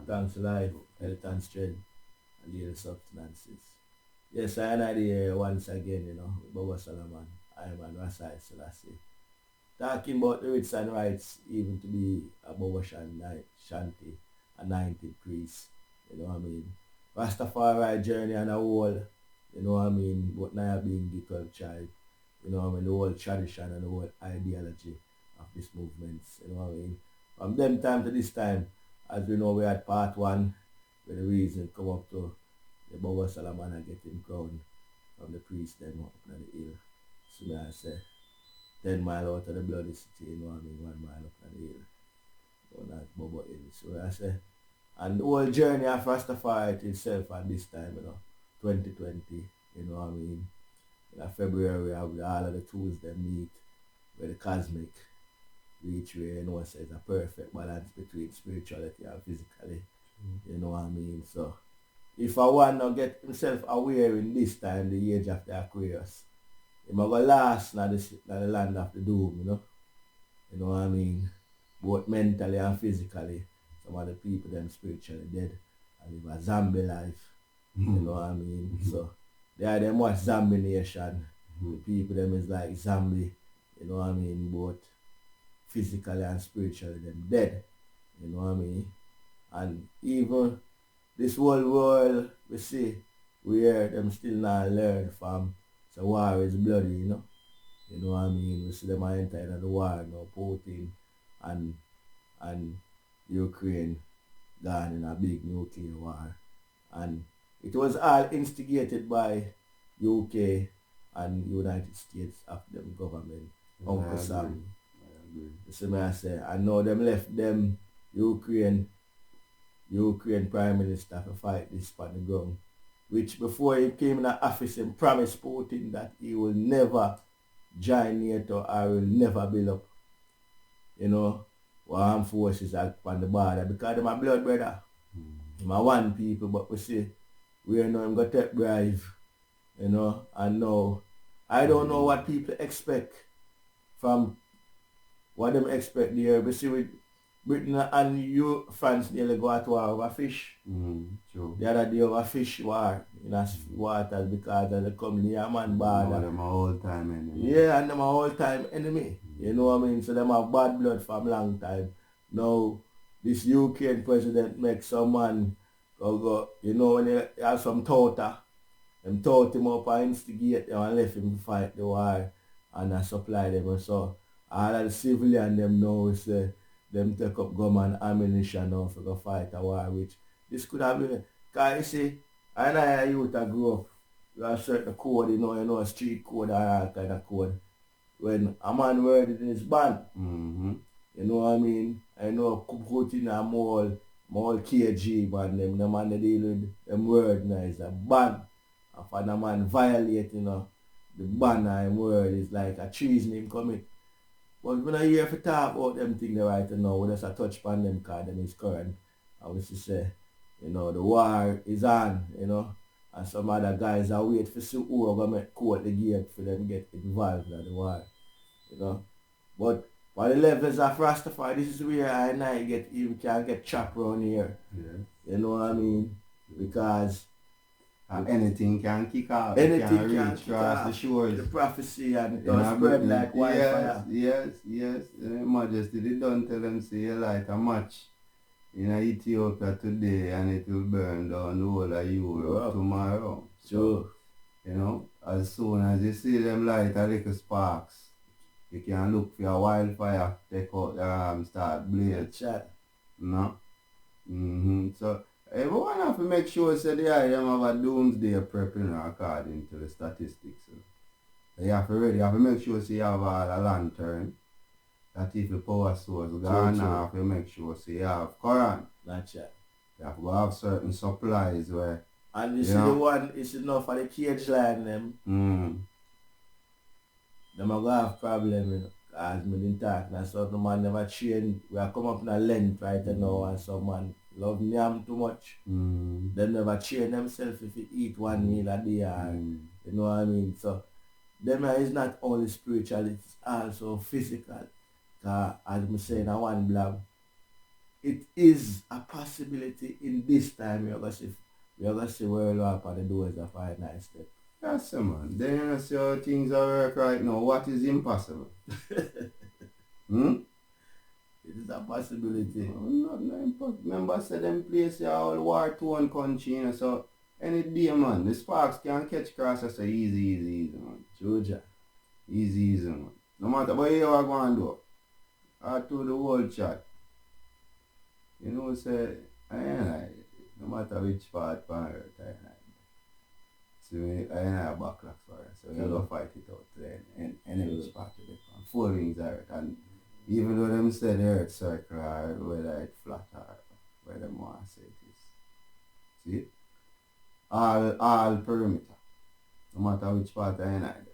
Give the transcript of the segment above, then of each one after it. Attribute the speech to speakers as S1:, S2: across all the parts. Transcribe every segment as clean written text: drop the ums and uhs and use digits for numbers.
S1: Thanks life, health and strength, and daily substances. Yes, I am here once again, Bobo Soloman. I am Rasi Selassie. Talking about the rights and rights, even to be a Bobo Shanti, a 90 priest, you know what I mean? Rastafari journey and a whole, you know what I mean? But now being the 12 tribe, you know what I mean? The whole tradition and the whole ideology of this movement, you know what I mean? From them time to this time, as we know, we had part one, where the reason come up to the Bobo Soloman and get him crowned from the priest then up on the hill. So I say, 10 mile out of the bloody city, you know what I mean, 1 mile up on the hill. On that Bobo Hill. So I say, and the whole journey of Rastafari itself at this time, 2020, you know what I mean. In February, we have all of the tools they meet, where the cosmic reach where, says a perfect balance between spirituality and physically, you know what I mean. So, if I want to get himself aware in this time, the age of the Aquarius, he might go last in the land of the doom, you know what I mean. Both mentally and physically, some of the people them spiritually dead and live a zombie life, you know what I mean. So they are them watch Zombie Nation. The people them is like zombie, you know what I mean, both physically and spiritually them dead, you know what I mean. And even this whole world we see where them still not learn from, so war is bloody, you know what I mean. We see them are entering the war now, Putin and Ukraine gone in a big nuclear war. And it was all instigated by UK and United States of them government, Uncle Sam. You see me I say, I know them left them Ukraine Prime Minister to fight this on the ground. Which before he came in the office and promised Putin that he will never join NATO or will never build up, armed forces on the border because they're my blood brother. My one people, but we see we know him got take bribe, and now I don't know what people expect from what them expect there. We see with Britain and France nearly go at war over fish.
S2: True.
S1: The other day over fish war in waters because of the coming here man border.
S2: Them a whole time enemy.
S1: Yeah, and them a whole time enemy. You know what I mean? So them have bad blood from long time. Now this Ukraine president makes some man go, when he have some touter, them tout him up and instigate them and left him to fight the war and supply them. And so all of the civilian them now say them take up gun and ammunition now for go fight a war, which this could have been, because you see, I youth I grew up, you have certain code, a street code or all kind of code. When a man word it is banned, you know what I mean? I know put in a mall KG, man, them man they deal with them word now is a ban. And for the man violate, the ban and word is like a treason him commit. But when I hear if you talk about them things right now, we just a touch upon them because them is current. And we say, the war is on, and some other guys are wait for see who are gonna make court the gate for them get involved in the war. But for the levels of Rastafari, this is where I and I you can get chopped around here.
S2: Yeah.
S1: You know what I mean? Because
S2: anything can kick off.
S1: Anything
S2: can
S1: can
S2: reach
S1: kick
S2: across
S1: off
S2: the shores.
S1: the prophecy and it does spread like wildfire.
S2: Yes. Majesty, they don't tell them say you light a match in Ethiopia today and it will burn down the whole of Europe tomorrow.
S1: So,
S2: as soon as you see them light a little sparks, you can look for a wildfire, take out the start blaze. So everyone have to make sure say they them have a doomsday prepping according to the statistics. You have to make sure say you have a lantern. That if the power source gone off, you make sure say you have current.
S1: That's it.
S2: You have to have certain supplies where.
S1: And you see the one is enough for the cage line them. Them are gonna have problem, as me didn't talk now, so the man never train. We are come up in a length right now and some man love yam too much. They never train themselves if you eat one meal a day or, you know what I mean? So them is not only spiritual, it's also physical. As I say in one blog, it is a possibility in this time we're gonna see where we'll up on the doors of our nice step.
S2: Yes, sir, man. Then you see how things are work right now. What is impossible? Hmm?
S1: It is a possibility.
S2: No, not impossible. Remember, I said them place a whole war-torn country, you know, so any day, man, the sparks can catch cross us so easy, man.
S1: Georgia.
S2: Easy, man. No matter what you are going to do, I told the whole chat. You know, say, no matter which part on earth, so I have backlash for it. So we're going to fight it out to any which part of it. Four rings are earth. And even though them say the earth circle or whether it's flat or where them want to say it is. See? All perimeter. No matter which part I am.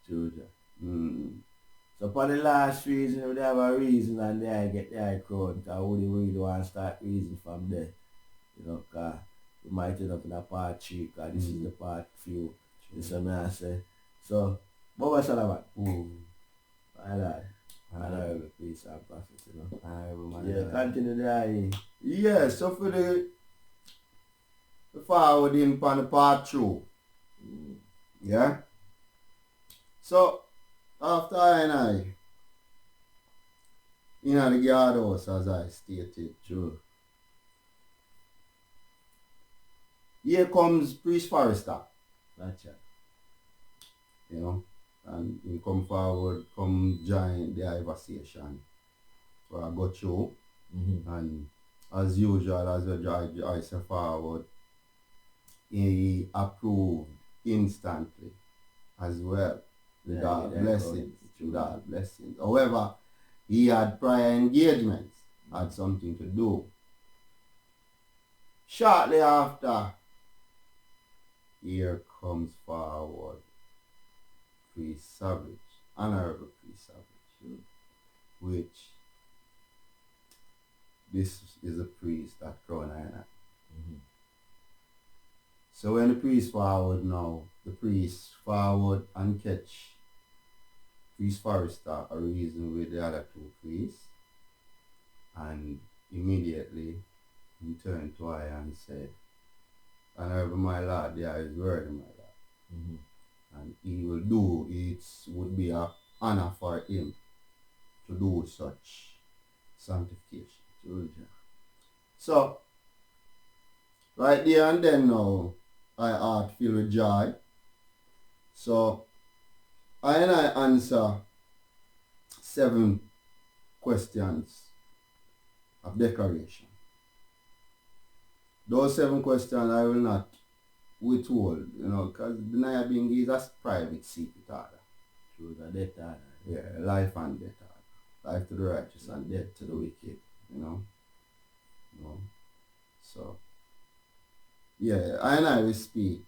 S1: Georgia.
S2: Mm.
S1: So for the last reason, we have a reason and then I get the high crowd because we really want to start reason from there. You know, because we might end up in a part 3 because this is the part few. This is what I say. So, Bobo Soloman. I lie. I know peace and profit, you know. Yeah, continue there.
S2: Yeah, so for the forwarding on the part 2. Yeah? So, after I in the guardhouse, as I stated,
S1: True.
S2: Here comes Priest Forrester.
S1: That's it.
S2: You know, and he come forward, come join the conversation. So I got through, and as usual, as I say forward, he approved instantly as well. With our blessings, with our blessings. However, he had prior engagements, had something to do. Shortly after, here comes forward Priest Savage, Honorable Priest Savage, which this is a priest at Crown Island. So when the priest forward now, the priest forward and catch Priest Forrester a reason with the other 2 priests, and immediately he turned to I and said, Honorable my lord, there is word, my lord. And he will do, it would be an honor for him to do such sanctification. So, right there and then now, I heart filled with joy. So, I answer 7 questions of declaration. Those 7 questions I will not withhold, you know, because the Naya being is a private secret order.
S1: True, the death order.
S2: Yeah, life and death order. Life to the righteous and death to the wicked, you know. So, yeah, I will speak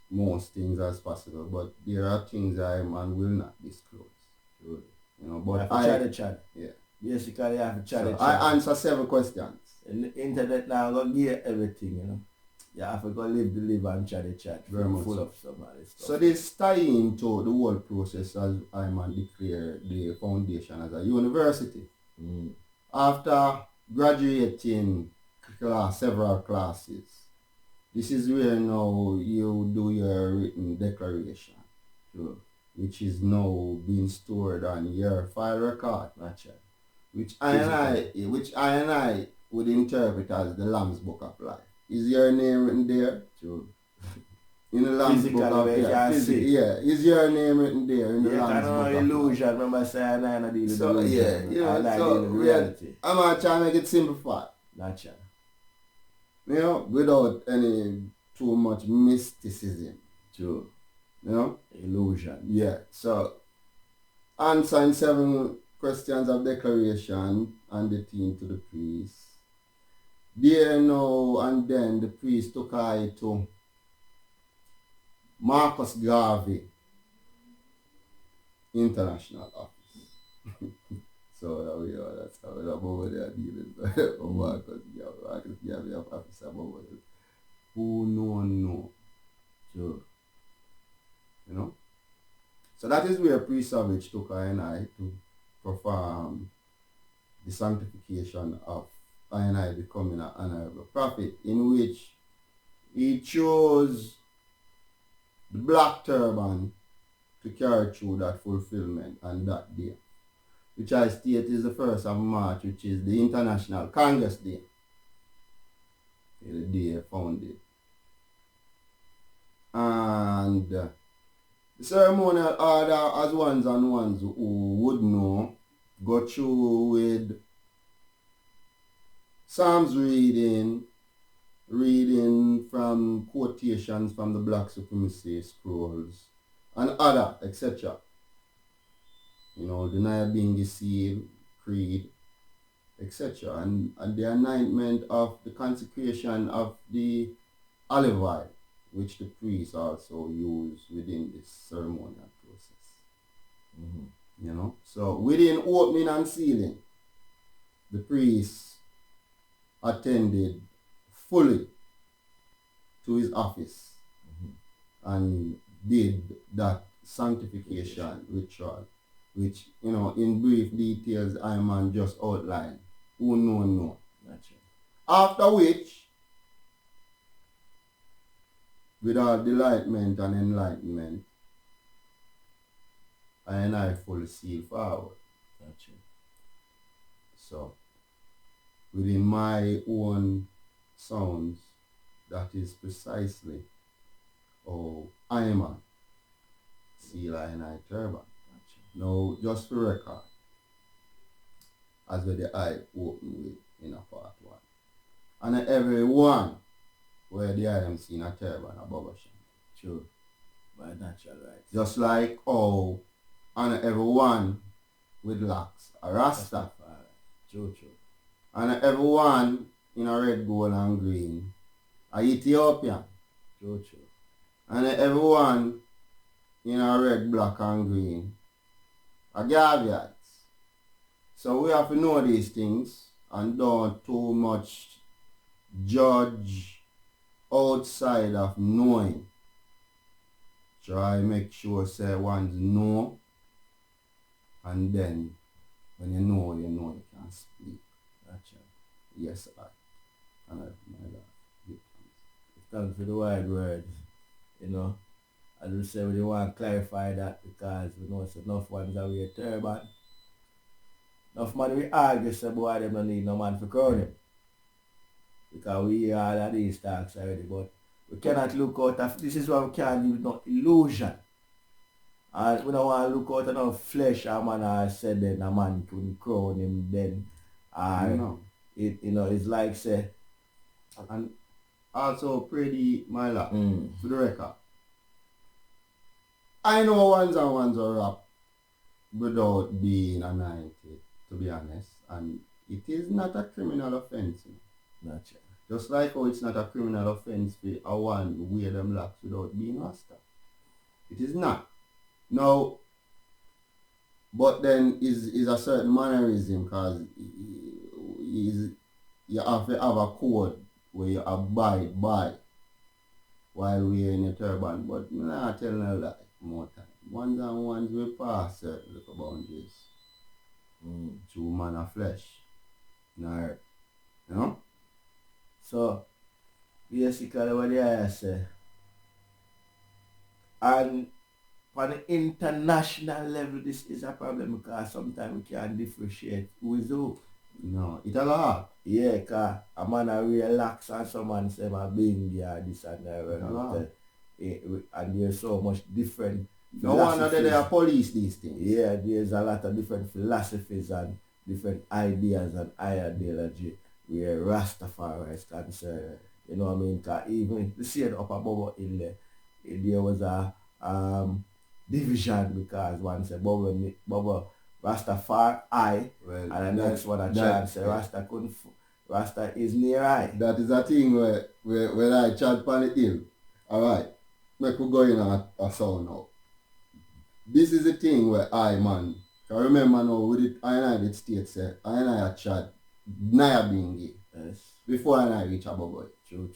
S2: most things as possible, but there are things I will not disclose.
S1: True.
S2: You know, but
S1: you have to chat.
S2: Yeah.
S1: Basically, you have to chat.
S2: So I answer 7 questions.
S1: And the internet now gonna give everything, you know. You have to go live the live and chat.
S2: Very much
S1: full
S2: so.
S1: of some of this stuff.
S2: So this tie into the whole process as I man declare the foundation as a university. After graduating several classes, this is where now you do your written declaration, which is now being stored on your file record, which I and I would interpret as the Lamb's Book of Life. Is your name written there?
S1: True.
S2: In the Lamb's Book of Life. Yeah, is your name written there in the Lamb's Book of Life?
S1: Illusion. Remember saying I deal with
S2: so,
S1: illusion.
S2: Yeah, you know, so
S1: reality.
S2: I'm going to try to make it simplified.
S1: Natural.
S2: You know, without any too much mysticism.
S1: True.
S2: You know?
S1: Illusion.
S2: Yeah. So, answering 7 questions of declaration and the theme to the priest. There now and then the priest took eye to Marcus Garvey International Office. So that's how the Bobo they are dealing with Marcus Garvey Officer Bobo. Who no.
S1: Sure.
S2: You know? So that is where Priest Savage took I and I to perform the sanctification of I becoming an honorable prophet, in which he chose the black turban to carry through that fulfillment on that day, which I state is the 1st of March, which is the International Congress Day, the day founded. And the ceremonial order, as ones and ones who would know, go through with Psalms reading from quotations from the Black Supremacy scrolls, and other, etc. You know, denial being deceived, creed, etc. And the anointment of the consecration of the olive oil, which the priests also use within this ceremonial process. You know, so within opening and sealing, the priests attended fully to his office and did that sanctification ritual, which, you know, in brief details I man just outline. Who know. After which, with our delightment and enlightenment, I fully seal forward. So, within my own sounds, that is precisely how I am a seal I turban. Now, just for record, as with the eye open with in a part 1. And everyone where the I am seeing a turban a Bobo Shanti.
S1: True. By natural right.
S2: Just like how and everyone with locks a Rasta.
S1: True.
S2: And everyone in a red, gold and green a Ethiopian.
S1: True.
S2: And everyone in a red, black and green a Gaviates. So we have to know these things and don't too much judge outside of knowing. Try make sure say one's know, and then when you know you can speak. Yes, I. And I my God.
S1: Thanks for the wide words. You know, as we say, we want to clarify that because we know it's enough ones that wear turban. Enough man we argue say boy them don't need no man for crown him. Because we hear all of these talks already, but we cannot look out of this is why we can't give no illusion. And we don't want to look out of no flesh a man has said then a man couldn't crown him then. And it's like say,
S2: and also pretty my lap for the record. I know ones and ones are rap without being anointed, to be honest, and it is not a criminal offense.
S1: Gotcha.
S2: Just like how it's not a criminal offense for a one wear them locks without being Rasta. It is not. Now, but then is a certain mannerism because you have to have a code where you abide by while wearing a turban. But I'm not telling a lie more time. Ones and ones will pass certain little boundaries through man of flesh. Now, you know?
S1: So, basically what I say, and on the international level, this is a problem because sometimes we can't differentiate who is who.
S2: No, it's a lot.
S1: Yeah, because a man a relax and someone say my being there, this and that. And there's so much different
S2: no wonder they are police these things.
S1: Yeah, there's a lot of different philosophies and different ideas and ideology where Rastafari is concerned. You know what I mean? Because even the same up above in there was a division because one said Bobo Rastafari, well, and the next one a chant say Rasta couldn't. Rasta is near I.
S2: That is a thing where I chant upon the hill. Alright, make we go in a sound now. This is the thing where I remember now with it I did state say I chat Naya being gay.
S1: Yes.
S2: Before I reach a boy.
S1: True.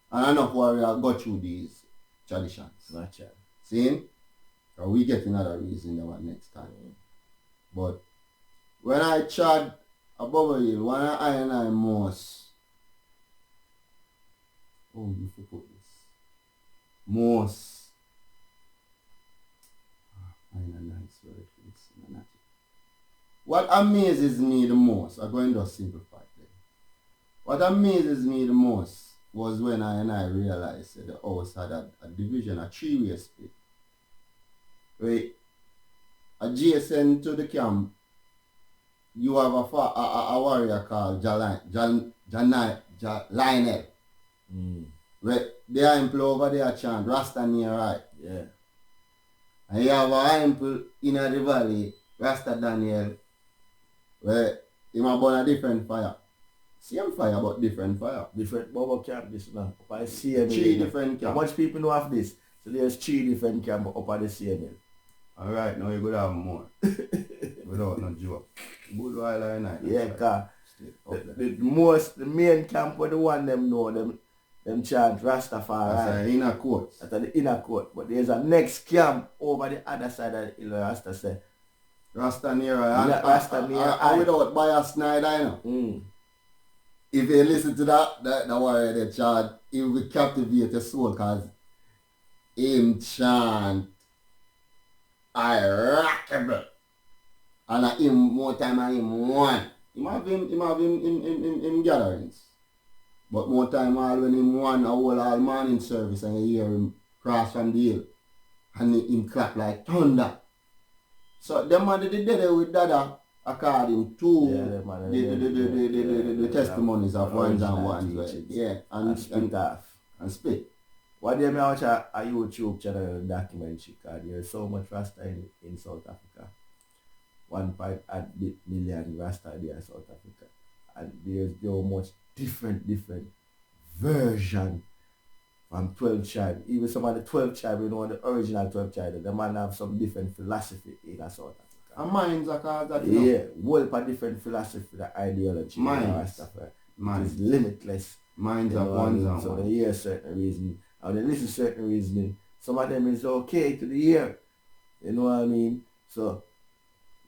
S2: And I know warrior go through these traditions.
S1: Gotcha.
S2: See? So we get another reason that one next time. But when I chat a Bobo Hill, one of I and I most. Oh, you put this. Most. I ain't a nice word for this. What amazes me the most, I'm going to simplify it. What amazes me the most was when I and I realized that the house had a division, a three-way split. Right? Adjacent to the camp, you have a warrior called Lionel. Where the ample over there chant Rasta near right.
S1: Yeah.
S2: And you have a ample in the valley, Rasta Daniel, where he might burn a different fire. Same fire but different fire.
S1: Different Bobo camp this now. Up at the CML.
S2: Three different camps.
S1: How much people know of this? So there's 3 different camps up at the CML.
S2: Alright, now you could have more. Without no joke. Good while I night.
S1: Yeah, cause the main camp where the one them know them chant Rastafari.
S2: That's the inner court.
S1: That's the inner court. But there's a next camp over the other side of the hill, Rasta say.
S2: Rasta near
S1: Rasta near
S2: and without bias neither, you know. If you listen to that warrior they chant, it will captivate your soul because him chant Iraqable. And him more time and him one. Him have him gatherings. But more time all when him one a whole all morning service and you hear him cross from the hill. And him clap like thunder. So them man did there with Dada according to the testimonies of ones and ones. Right? Yeah. And split.
S1: What do you watch a YouTube channel documentary? Because there's so much Rasta in South Africa. 1.8 million Rasta there in South Africa. And there's so much different version from 12 tribes. Even some of the 12 tribes, you know, the original 12 tribes, the man have some different philosophy in South Africa.
S2: And minds are called that,
S1: yeah, whole a different philosophy, the ideology.
S2: Minds.
S1: It is limitless.
S2: Minds are ones and
S1: so they hear certain reason, and they listen certain reasoning. Some of them is okay to the ear. You know what I mean? So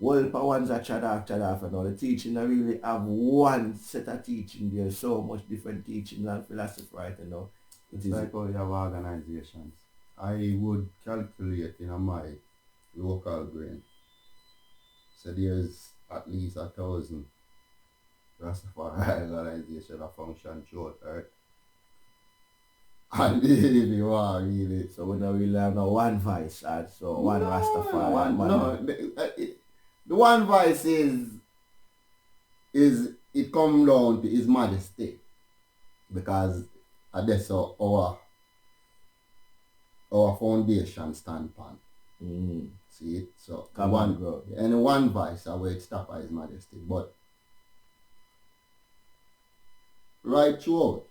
S1: whole ones are chad off and all the teaching I really have one set of teaching. There's so much different teaching and philosophy right now.
S2: It is like how you have organizations. I would calculate in my local brain. So there's at least 1,000 Rastafari organizations that function throughout Earth. And if you are really.
S1: So we don't really have no one voice, so one Rastafari.
S2: The one voice is it comes down to His Majesty. Because that's our foundation standpoint. See it? So one voice where it stops at His Majesty. But right throughout,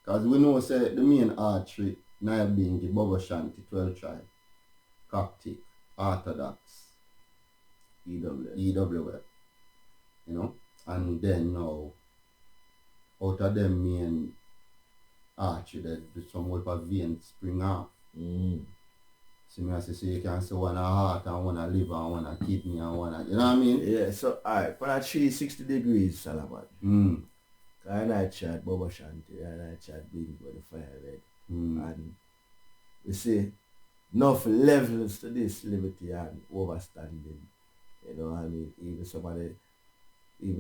S2: because we know say the main artery now being the Bobo Shanti, 12 tribe, Coptic, Orthodox, EWF, you know, and then now out of them main artery that some more veins spring off. So me I say so you can see one a heart and one a liver and one a kidney and one a, you know what I mean?
S1: Yeah, so alright, for that 360 degrees, Salaman. And I chat Bobo Shanti and I chat Big by the Fire Red. And we see enough levels to this liberty and overstanding. You know what I mean? Even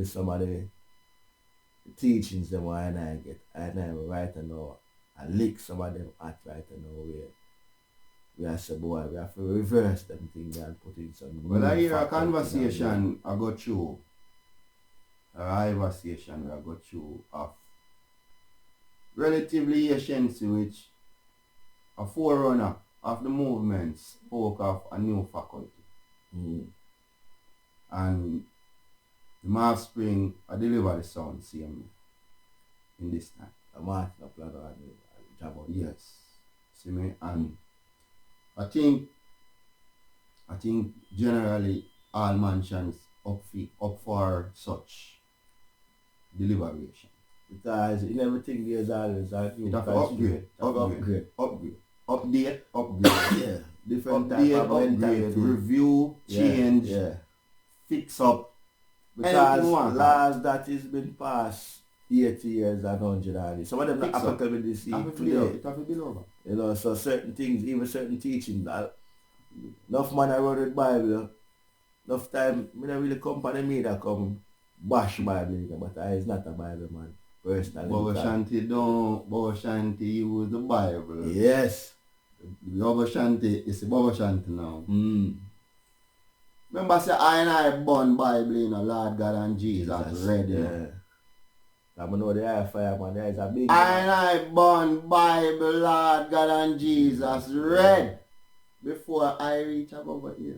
S1: some of the teachings them why and I get and I right now I lick some of them at right now where we have to boy, we have to reverse them things and put in some.
S2: Well, I hear a conversation I go through. A conversation I go through of relatively ancient which a forerunner of the movement spoke of a new faculty. And the offspring I deliver the sound same in this time.
S1: A master plan and job.
S2: Yes. See me? And I think generally all mansions up for such deliberation.
S1: Because in everything there's always a new
S2: upgrade. Update.
S1: Yeah. Different type of
S2: upgrade,
S1: mentality.
S2: review, change, fix up,
S1: Because laws that is been passed 80 years and 100 years. Some of them not applicable this today.
S2: It have to be over.
S1: You know, so certain things, even certain teachings, enough man I wrote the Bible, enough time, I don't really come for the media come bash Bible, but I is not a Bible man, personally.
S2: Bobo Shanti use the Bible.
S1: Yes.
S2: Bobo Shanti is the Bobo Shanti now.
S1: Mm.
S2: Remember say I born Bible in Lord God and Jesus read.
S1: Yeah. I know the air fire man, there is a big
S2: I born Bible, Lord God and Jesus read before I reach above the hill.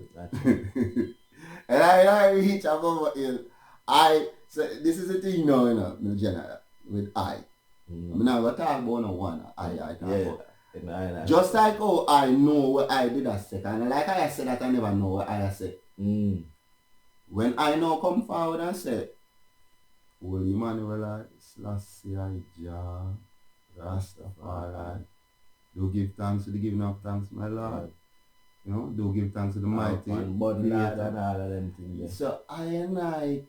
S2: And I reach above the hill. So this is the thing now, you know, general, with I. I'm not going to talk about no one. I talk about. Just like how I know what I did a second, like I said that I never know what I said. When I now come forward and say, Holy Emmanuel, Selassie, Rastafari, do give thanks to the giving of thanks, my Lord. You know, do give thanks to the mighty.
S1: And body and all of them things. Yeah.
S2: So I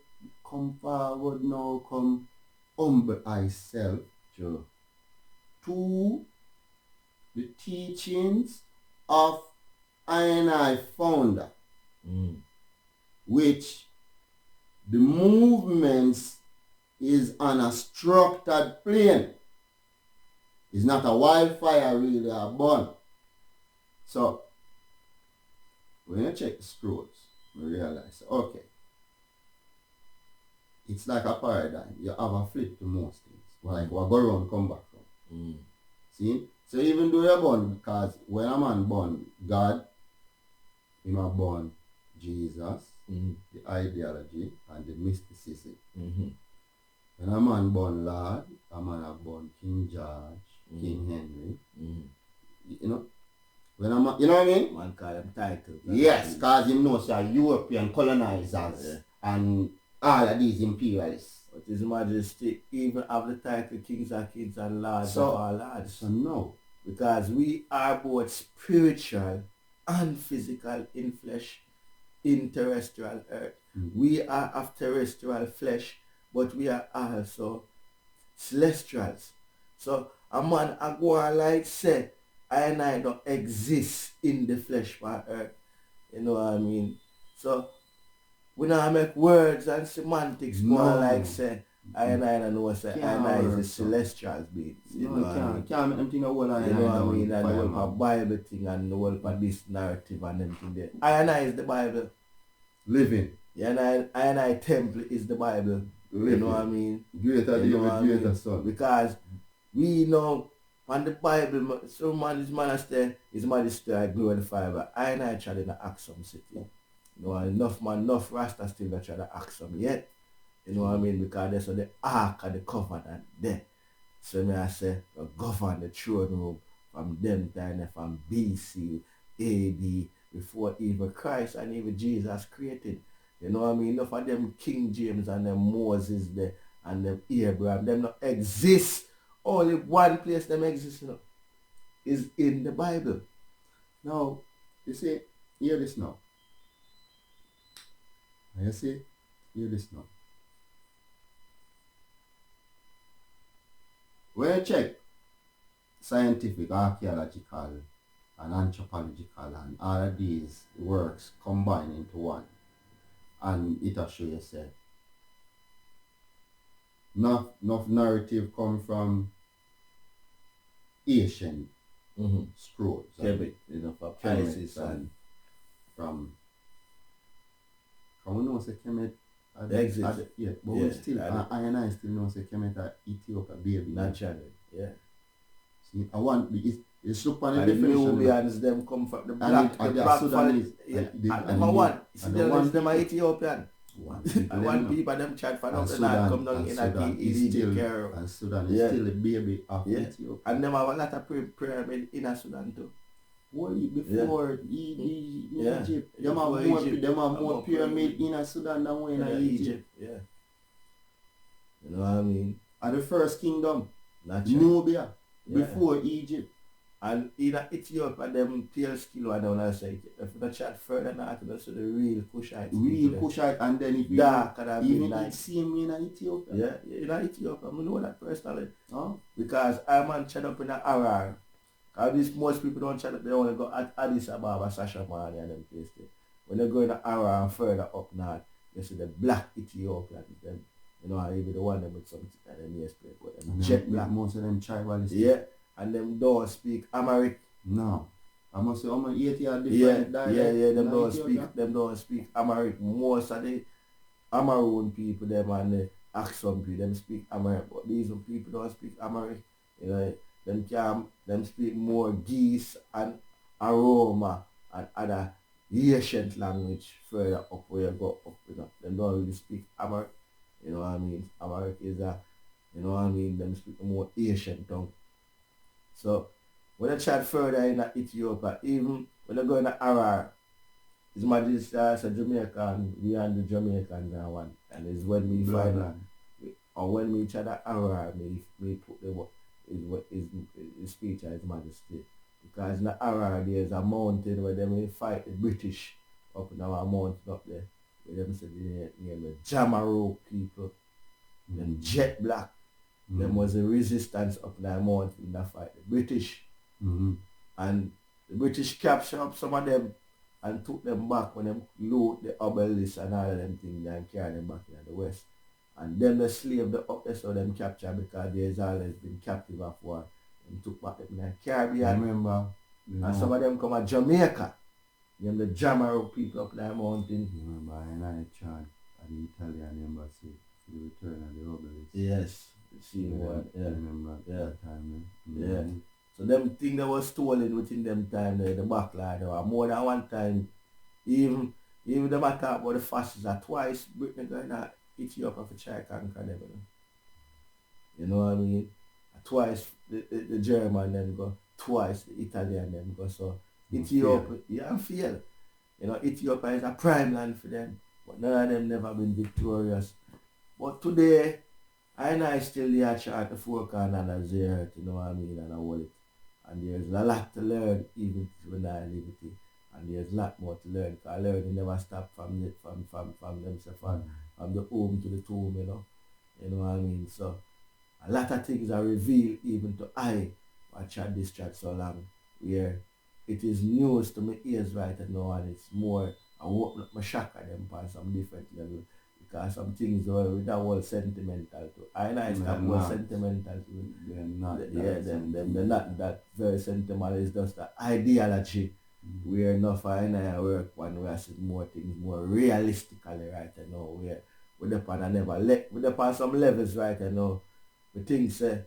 S2: come forward now, come humble myself to the teachings of I founder, which the movements is on a structured plane. It's not a wildfire really a burn. So when you check the scrolls, you realize, okay, it's like a paradigm. You have a flip to most things. Like what go around, come back from. See? So even though you're born, because when a man born God, him a born Jesus, the ideology and the mysticism. When a man born Lord, a man a born King George, King Henry. You know? When a man, you know what I mean?
S1: Man call them titles.
S2: Yes, because him knows are European colonizers and all of these imperialists.
S1: But His Majesty even have the title Kings of Kings and Lords of all Lords.
S2: So no.
S1: Because we are both spiritual and physical in flesh, in terrestrial earth. We are of terrestrial flesh, but we are also celestials. So a man a go on like say, I don't exist in the flesh on earth. You know what I mean? So we don't make words and semantics go on like say, I don't know what say, I is the celestial beings. You know what I mean?
S2: Can't make them think of what I
S1: You know what I mean? And the whole Bible thing and the whole this narrative and everything there. I is the Bible.
S2: Living.
S1: Yeah, and I temple is the Bible.
S2: Living.
S1: You know what I mean?
S2: Greater David, greater son.
S1: Because we know on the Bible, so man is monastery, his majesty I glorify, but I try to act some city. You know, enough Rasta still not try to act some yet. You know what I mean? Because that's the ark of the covenant there. So me I say, govern the throne room from them time, from BC, AD, before even Christ and even Jesus created. You know what I mean? Enough of them King James and them Moses there and them Abraham, them not exist. Only one place them exist, you know, is in the Bible.
S2: Now, you see, hear this now. You see, hear this now. When you check scientific, archaeological, and anthropological, and all of these works combined into one, and it'll show yourself. Enough narrative come from Asian scrolls.
S1: Kemet, you know, for Pisces and
S2: from we know say Kemet
S1: exist.
S2: Yeah, but we still I still know say Kemet at Ethiopia baby.
S1: Naturally, yeah.
S2: See, I want it's look on the
S1: and
S2: definition.
S1: The Nubians them come from the black, the black Sudanese. Number one, them are Ethiopian. One people them chat for nothing and come down in a PED
S2: and Sudan is still a baby of Ethiopia.
S1: And them have a lot of pyramid in a Sudan too.
S2: Only before Egypt. Them have more pyramid in a Sudan than we in Egypt.
S1: Yeah. You know what I mean?
S2: And the first kingdom,
S1: Naturally.
S2: Nubia, before Egypt.
S1: And in Ethiopia, them pale skill one down I say, if you chat further north, you see the real Cushite.
S2: Real Cushite, and then if you
S1: dark and
S2: even
S1: nice.
S2: eat same in Ethiopia.
S1: Yeah, in Ethiopia, I know that personally.
S2: Oh.
S1: Because I'm on chat up in the Arar. Because these most people don't chat up, they only go at Addis Ababa, Shashamane and them places. When they go in the Arar and further up north, you see the black Ethiopians, them, you know, even the one them with some kind of name plate, but them jet black.
S2: Most of them tribalists.
S1: Yeah, and them don't speak Amharic.
S2: No. I must say, I'm 80 are different
S1: Yeah, them don't speak Amharic. Most of the Amaroon people, them and the Axum people, them speak Amharic, but these people don't speak Amharic. You know, them speak more Geese and Aroma and other ancient language further up where you go up, you know. Them don't really speak Amharic. You know what I mean? Amharic is you know what I mean, them speak more ancient tongue. So when I chat further in Ethiopia, even when I go in Arar, it's my a Jamaican, we and the Jamaicans are one. And it's when we find out, or when we chat at Arar, we put his speech at His Majesty. Because in the Arar there's a mountain where they may fight the British up in our mountain up there. Where them say the name the Jamaro people, them jet black. Them was a resistance up in that mountain that fight the British. And the British captured up some of them and took them back when them load the obelisk and all of them things and carry them back in the west. And then the slave the up there so them captured because there's always been captive of war. Them took back them in the Caribbean.
S2: I remember.
S1: And some of them come at Jamaica. Them the Jamaro people up that mountain.
S2: Remember I chant at the Italian embassy for the return of the obelisk.
S1: Yes. See what? Yeah.
S2: I remember that time.
S1: Yeah. So them thing that was stolen within them time, the backlog, there were more than one time. Even them attack about the fascists are twice Britain going to Ethiopia for try conquer them. You know what I mean? Twice the German them go, twice the Italian them go. So Ethiopia, fail. You know, Ethiopia is a prime land for them. But none of them never been victorious. But today, I still there chart the four corners of the earth, you know what I mean, and I hold it. And there's a lot to learn even when I liberty. And there's a lot more to learn. Because learning never stop from themselves from the home to the tomb, you know. You know what I mean? So a lot of things are revealed even to I watch at this chat so long, where it is news to my ears right now, and it's more I open up my shock at them on some different level. Because some things are with that whole sentimental too. I stop more sentimental too.
S2: They're not.
S1: They're not that very sentimental. It's just the ideology. Where enough I work when we see more things more realistically right now. We're upon we're upon some levels right now. We think say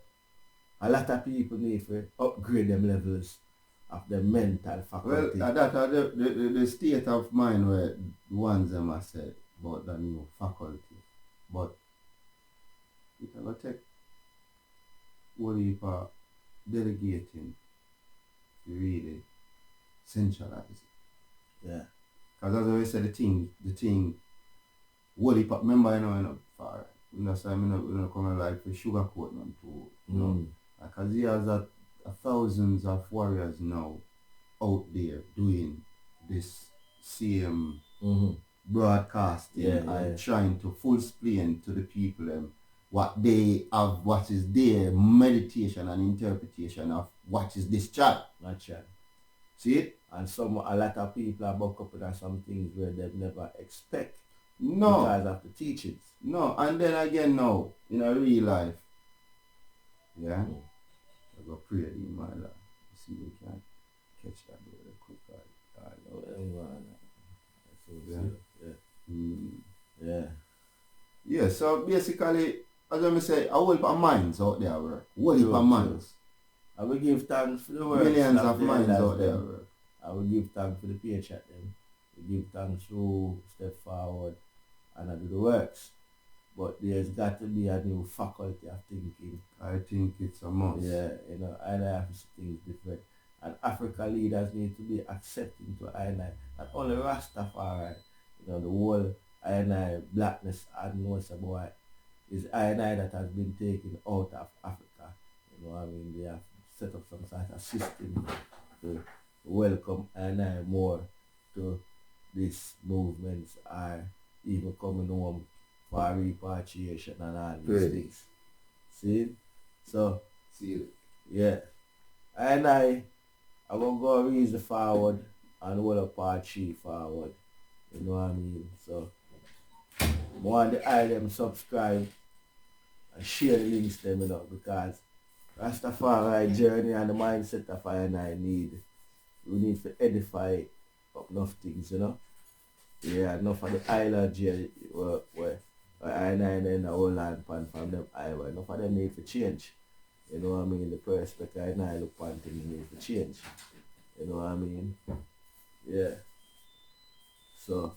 S1: a lot of people need to upgrade them levels of the mental faculty.
S2: Well, that the state of mind where the ones them I said about the new faculty. But it will take what do you call delegating to really centralize it.
S1: Yeah.
S2: Because as I always said, the thing what do you remember you know for you know so I'm not coming like for sugarcoat them too. You know. Because there's thousands of warriors now out there doing this same broadcasting and trying to full explain to the people what they have, what is their meditation and interpretation of what is this chat.
S1: Natural.
S2: See it?
S1: And a lot of people are buck up with some things where they never expect.
S2: No.
S1: Because of the teachings.
S2: No, and then again now, in a real life, yeah, I go pray in my life. See if we can catch that really quick. Yeah, so basically, as I say, a whole heap of minds out there work. Whole heap of minds.
S1: I will give thanks for the work.
S2: Millions of minds out there work.
S1: I will give thanks for the paycheck them. We give thanks to step forward and I do the works. But there's got to be a new faculty of thinking.
S2: I think it's a must.
S1: Yeah, you know, I have to see things different. And Africa leaders need to be accepting to I not only Rastafari, you know, the whole I blackness and knows about is I that has been taken out of Africa. You know, I mean, they have set up some sort of assisting me to welcome and I more to these movements are even coming home for repatriation and all these things. See? So, yeah. And I'm going to go reason forward and hold up part 3 forward. You know what I mean? So, I want the item subscribe and share the links to them, you know, because Rastafari journey and the mindset of I and I need. We need to edify up enough things, you know. Yeah, enough of the island jail where I and I in the whole land pan from them island. Enough of them need to change. You know what I mean? The perspective I and I look upon things need to change. You know what I mean? Yeah. So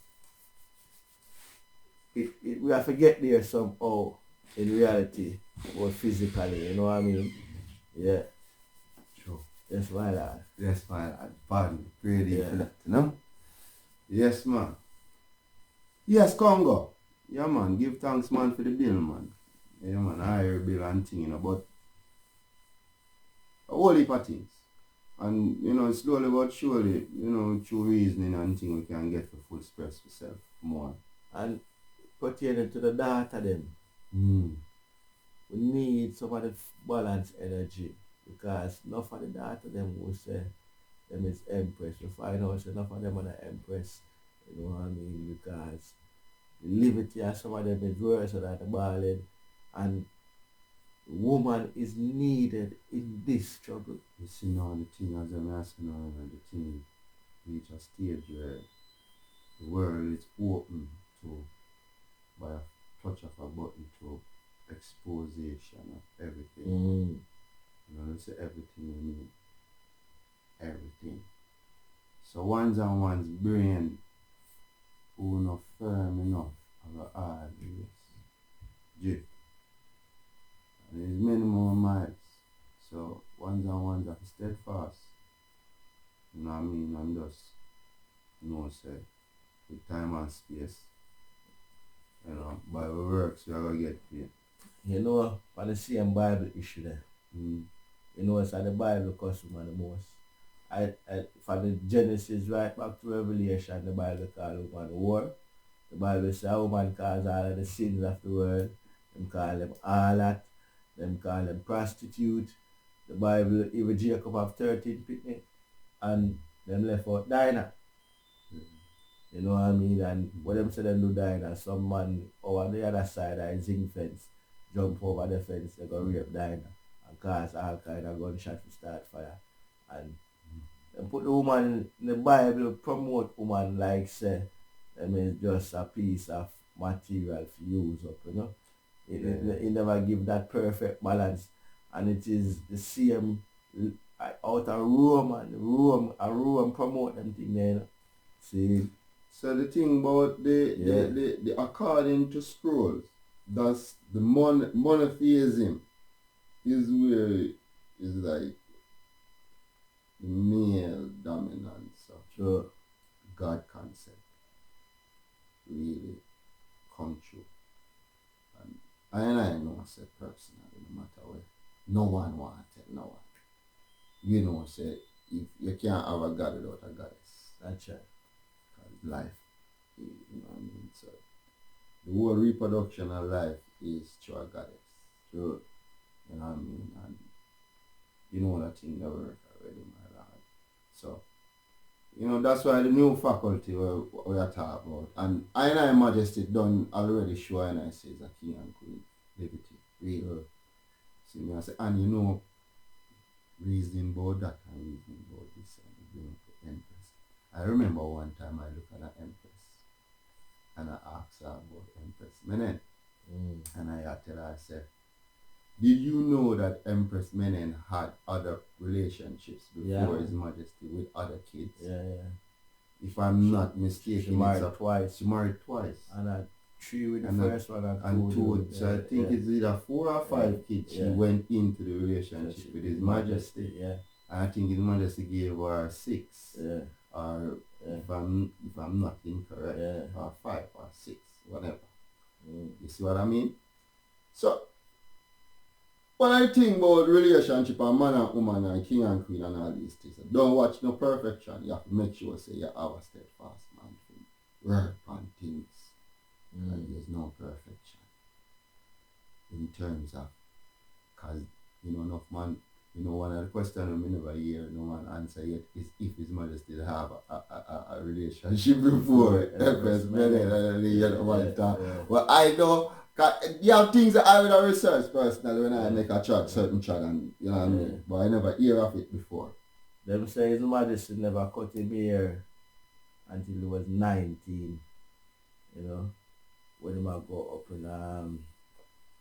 S1: we have to get there somehow in reality or physically, you know what I mean? Yeah.
S2: True.
S1: Yes, my lad.
S2: Yes, my lad. Pardon. Ready for that, you know? Yes, man. Yes, Congo. Yeah, man. Give thanks, man, for the bill, man. Yeah, man. I hear bill and thing, you know, but a whole heap of things. And, you know, slowly but surely, you know, through reasoning and thing, we can get the full express yourself more.
S1: And pertaining to the data them, we need some of the balanced energy because enough of the data them will say them is empress. We find out enough of them are the empress, you know what I mean, because liberty and some of them is worse than the ballad and woman is needed in this struggle.
S2: You see now the thing as I'm asking now, the thing reach a stage where the world is open to by a touch of a button to exposition of everything. You know, let's say everything you need. Everything. So one's and one's brain who not firm enough of a hard drift. And there's many more miles. So one's and one's are steadfast. You know what I mean? And just say with time and space. You know, by the works we are gonna get paid.
S1: You know, on the same Bible issue there. You know, it's the Bible customer the most. From the Genesis right back to Revelation, the Bible call woman war. The Bible says a woman cause all of the sins of the world. Them call them harlot. Them call them prostitute. The Bible, even Jacob have 13 picnic and them left out Dinah. You know what I mean? And what them say them do Dinah, some man over the other side of the zinc fence, jump over the fence, they go rape Dinah and cause all kind of gunshot to start fire. And them put the woman in the Bible, promote woman like say them is just a piece of material for use up, you know. It never give that perfect balance. And it is the same out of Rome promote them thing there, you know. See?
S2: So the thing about the according to scrolls, that's the monotheism is where is like the male dominance of God concept really come true. And I know say personally, no matter what, no one wants it, no one. You know, say if you can't have a God without a goddess.
S1: That's right.
S2: Life, you know what I mean? So the whole reproduction of life is through a goddess. True. You know what I mean? And you know that thing that work already, my lord. So, you know, that's why the new faculty we are talking about. And I Majesty done already show and I say it's a king and queen. Liberty. Really. See me I say, and you know, reasoning about that and reasoning about this and bring up the empress. I remember one time I looked at an empress and I asked her about Empress Menen. And I tell her, I said, did you know that Empress Menen had other relationships before His Majesty with other kids? If I'm not mistaken,
S1: she married twice.
S2: She married twice.
S1: And had 3 with the first one
S2: and two. So I think it's either 4 or 5 kids she went into the relationship with His Majesty. And I think His Majesty gave her 6. Or if I'm not incorrect, or 5 or 6, whatever. You see what I mean? So One of the thing about relationship and man and woman and king and queen and all these things, don't watch no perfection. You have to make sure say you have a steadfast man to work on things. And there's no perfection. In terms of, because, enough man, one of the questions we never hear no one answer yet is if His Majesty have a relationship before Empress one time. Well, I know, you have things that I would have researched personally when I make a certain chat, and you know what I mean, but I never hear of it before.
S1: Them say His Majesty never cut him hair until he was 19, when he might go up in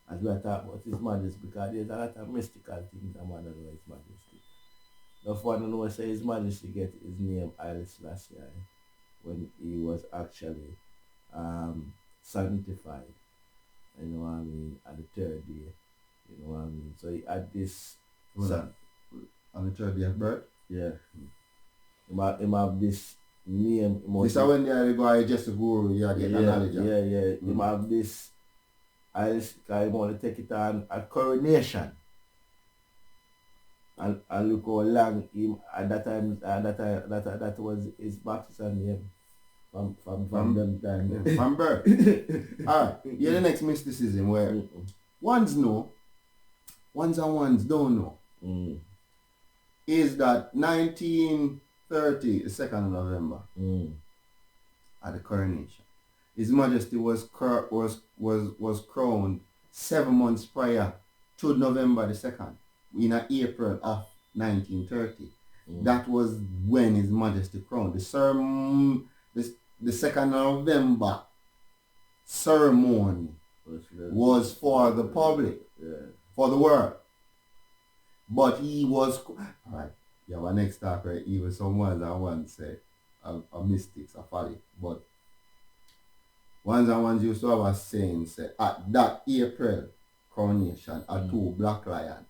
S1: as we are talking about His Majesty, because there's a lot of mystical things I want to know His Majesty. The one who say His Majesty get his name Rasi Selassie when he was actually sanctified, you know what I mean, at the third day, you know what I mean. So he had this
S2: on the third day of birth?
S1: Yeah. Him have this name.
S2: This is when you go just to go, you get the knowledge.
S1: Yeah. Him have this. I want to take it on a coronation, and look how long him at that time that was his baptism name from them time.
S2: Yeah, from birth. Alright, yeah, the next mysticism where ones know, ones and ones don't know, is that 1930, the 2nd of November, at the coronation. His Majesty was crowned 7 months prior to November the 2nd, in April of 1930. That was when His Majesty crowned. The 2nd of November ceremony was for the public, for the world. But he was, alright, yeah, our next talk, right? Even someone that once said a mystics, a folly, but ones and ones used to have a saying, say, at that April coronation, a 2 black lion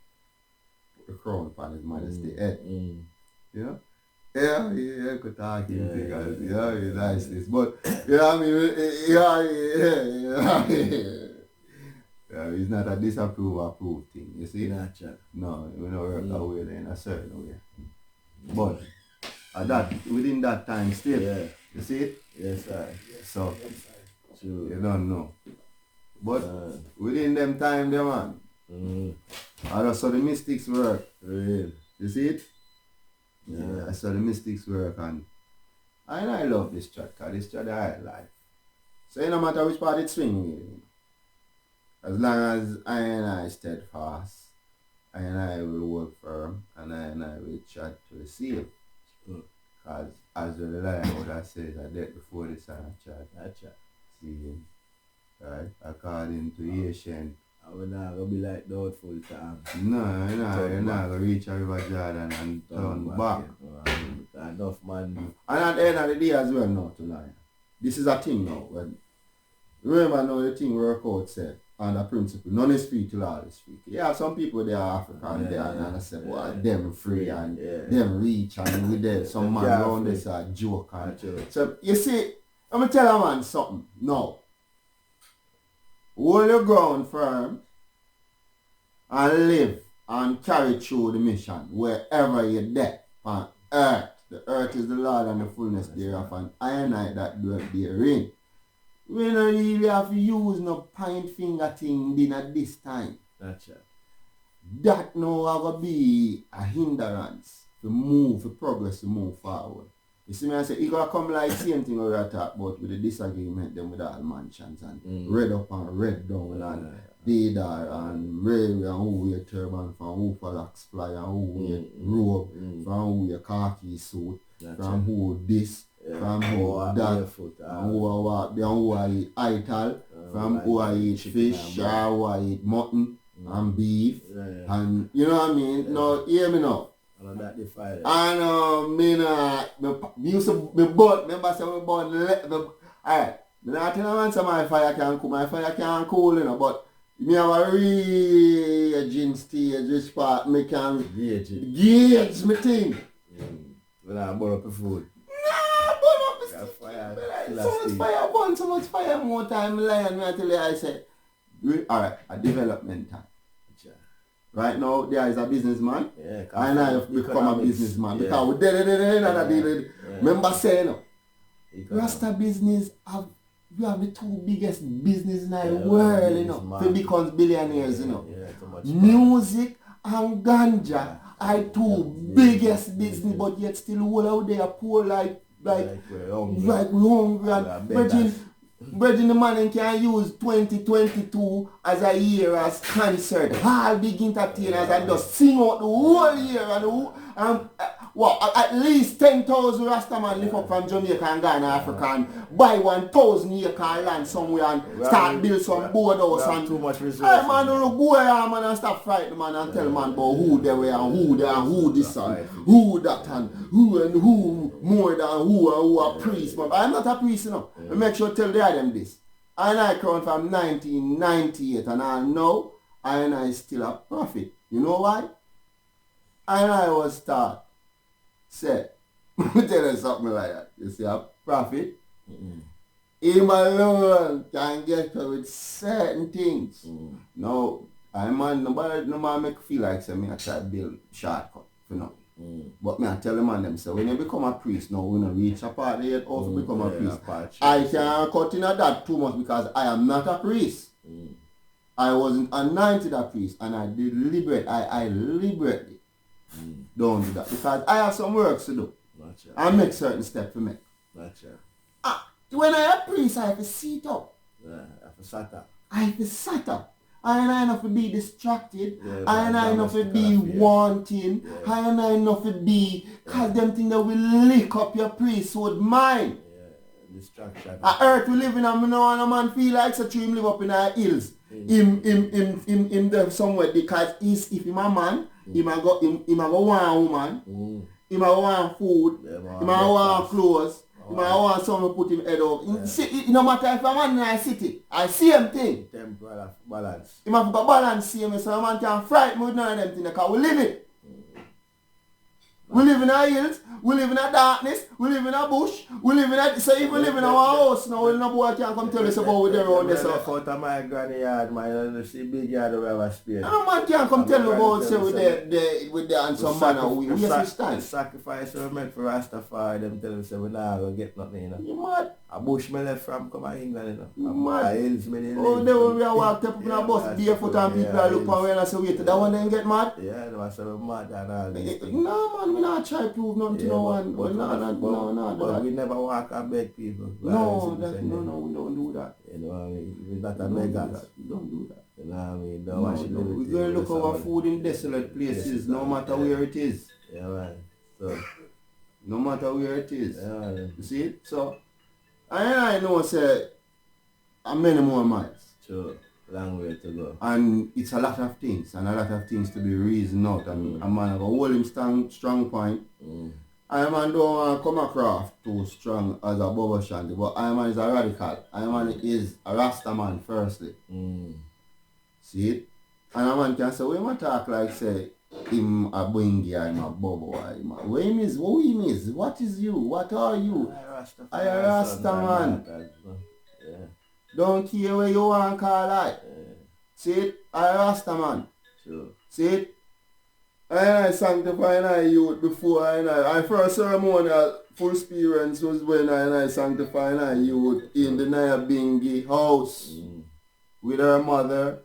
S2: put the crown upon His Majesty's head. You know? Yeah, could talk him because, it's nice this. But, you know what I mean? It's not a disapprove or approve thing, you see? No, we don't work that way in a certain way. But, within that time still, you see it?
S1: Yes, sir.
S2: So, you don't know. But within them time, them man. And that's how the mystics work.
S1: Real.
S2: You see it? Yeah, that's how the mystics work. And I love this chat, because this chat I like. So it no matter which part it swing with, as long as I steadfast, I will work firm, and I will chat to the seal. Because as the lion would have said, I did before this chat. See, right? According to Asian.
S1: I will not go be like doubtful time.
S2: No, you're not going to reach a River Jordan and turn back.
S1: Enough man.
S2: And at the end of the day as well, now to lie. This is a thing now. Remember now the thing work out said, on the principle, none is free till all is free. Yeah, some people they are African there and I say, well, them free and them rich and with them, some man around this a joke. And so, you see, I'm going to tell a man something now. Hold your ground firm and live and carry through the mission wherever you're there on earth. The earth is the Lord and the fullness thereof, and I that dwell therein. We don't really have to use no point finger thing at this time. That now have to be a hindrance to move, to progress, to move forward. You see me, I say, it gonna come like same thing we talk about with the disagreement them with all mansions and red up and red down and Dadar and railway and who wear turban from who flax fly and who wear robe from who wear khaki suit from who this from who that and who walk and who eat ital from who eat fish or who eat mutton and beef and you know what I mean? Now hear me now.
S1: And that defile.
S2: And me used to be born, remember say we born alright. Me not tell a man say my fire can cool, you know, but me have a raging stage which part me can gauge me thing.
S1: When I burn up the food.
S2: Nah, burn up the fire. So much fire more time lion me I tell you I say alright, a development time. Right now, there is a businessman.
S1: Yeah,
S2: And I have become a businessman. Because we did it. Remember saying, Rasta business we have the two biggest business in the world, you know. They become billionaires, you know. Music and ganja are two biggest business, but yet still all out there poor like we're hungry and Virgin the man can use 2022 as a year as concert. All big entertainers and just sing out the whole year and at least 10,000 Rastaman live up from Jamaica and Ghana, Africa and buy 1,000 acre land somewhere and start build some boardhouse and
S1: too much resources.
S2: Hey man, don't go here man and stop fighting man and tell man about who they were and who they and who this and who that and who more than who a priest. But I'm not a priest, you know. I make sure tell them this. And I come from 1998 and I know I still a prophet. You know why? And I was taught. Say, let me tell you something like that. You see, a prophet, him alone can get away with certain things. Now, nobody make feel like say me I try to build shortcut for nothing. But me I tell the man them say when you become a priest, now we don't reach a part yet how to become a priest. I can't cut in that too much because I am not a priest. I wasn't anointed a priest and I deliberately don't do that because I have some work to do. I make certain steps to make. When I a priest, I have to sit up. I have to sat up. I have to be distracted. I have to be wanting. I have to be because them things that will lick up your priesthood mind.
S1: Distraction.
S2: I earth we live in and I know a man feel like such him live up in our hills. Him there somewhere because if him a man, him a go want a woman, him a want food, him a want clothes, him a want someone to put him head up. No matter if a man in a city, I see him thing.
S1: Temporal balance.
S2: Him have to balance same so a man can frighten me with none of them things because we live it. We live in a hills, we live in a darkness, we live in a bush, we live in a... So if we live in our house now, no boy can come tell us about what they're around there. So.
S1: Out of my granny yard, man, see big yard we have a space.
S2: No man can come tell me about say with the and some man and we stand.
S1: Sacrifice we meant for Rastafari, them tell us say we not going to get nothing, you know.
S2: You mad?
S1: A bush me left from come to England, you know.
S2: You mad?
S1: A hills me didn't
S2: oh, they when we are walked up in a bus barefoot and people are looking and I say wait, that one then get mad?
S1: Yeah, they say we mad and all this.
S2: No man, we not try to prove nothing to no one.
S1: But we never walk and beg people.
S2: No, we don't do that.
S1: You know what I mean? We're not a beggars.
S2: We don't do that.
S1: You know what I mean? Don't watch it.
S2: We're going to look our food in desolate places, no matter where it is.
S1: Yeah, man. So,
S2: no matter where it is.
S1: Yeah, man.
S2: You see it? So, I know say many more miles.
S1: Sure. Long way to go.
S2: And it's a lot of things, and a lot of things to be reasoned out. And a man have a hold him strong point. And a man don't want to come across too strong as a Bobo Shanti, but a man is a radical. A man is a Rasta man firstly. See it? And a man can say, when I talk like say, him a Boingy, I'm a Bobo, I'm a... Who him is? What is you? What are you? I a Rasta man.
S1: Yeah.
S2: Don't care where you want to call it. See it? I a Rasta man.
S1: Sure.
S2: See it? I sanctify my youth before I first ceremonial full experience was when I sanctify my youth in the Naya Bingi house with her mother.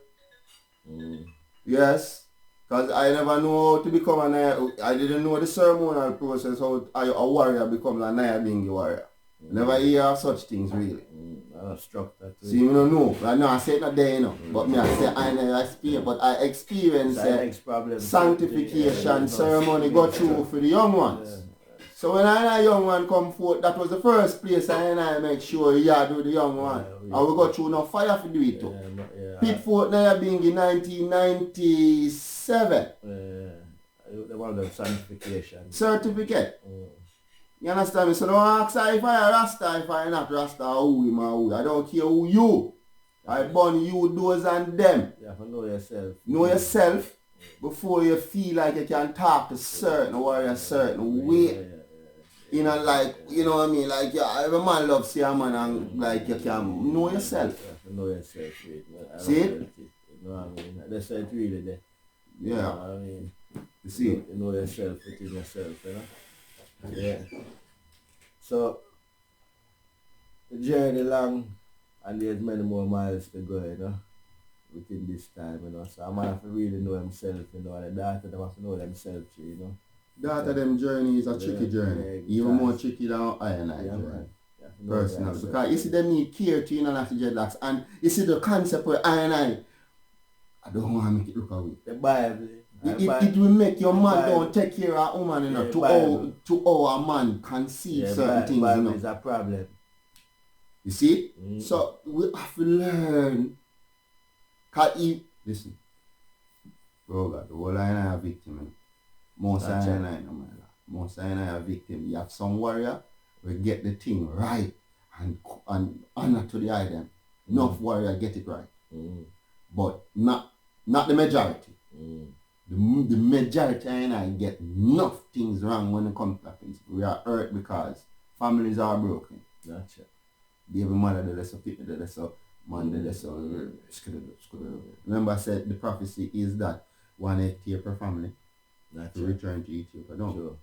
S2: Yes. Because I never know how to become a Naya. I didn't know the ceremonial process how a warrior becomes a Naya Bingi warrior. Never hear of such things really.
S1: I was struck that way.
S2: See, you don't know. I know I say it not there, you know. But me I say I never experience. But I experience sanctification ceremony go through for the young ones. So when I young one come forth, that was the first place I make sure you do the young one. And we go through no fire to do it too. Pit Fort Naya being in 1997.
S1: The one of sanctification.
S2: Certificate. You understand me? So don't ask her if I a Rasta, if I not Rasta, who him or who. I don't care who you. I born you, those and them.
S1: You have to know yourself.
S2: Know yourself before you feel like you can talk to certain warrior certain way. You know, like, you know what I mean? Like, every man loves see a man and like you can know yourself.
S1: You have to know yourself.
S2: See it?
S1: You know what I mean? That's it really there.
S2: Yeah.
S1: You know what I mean?
S2: You see?
S1: You know yourself within yourself, you know? Yeah. So, the journey long, and there's many more miles to go, you know, within this time, you know. So a man have to really know himself, you know, and the daughter them have to know themselves, too, you know.
S2: That of them journey is a tricky journey.
S1: Yeah,
S2: Even more tricky than I and I
S1: yeah,
S2: journey.
S1: man.
S2: Personal. Because you see them need care to, you know, not to dreadlocks. And you see the concept where I don't want to make it look away.
S1: The Bible.
S2: It will make your man don't take care of a woman, you know, to how a man conceive certain things,
S1: Bible
S2: you know.
S1: is a problem.
S2: You see? So we have to learn. Listen. Bro, God, the whole I are victim, man. Most I no man. Most I are victim. You have some warrior will get the thing right and honor to the item. Enough warrior get it right. But not the majority. The majority and I get enough things wrong when it comes to things. We are hurt because families are broken.
S1: Gotcha.
S2: Baby mother did this, people did this, man did this. Remember I said the prophecy is that 1 hectare per family to return to Ethiopia. No. Sure.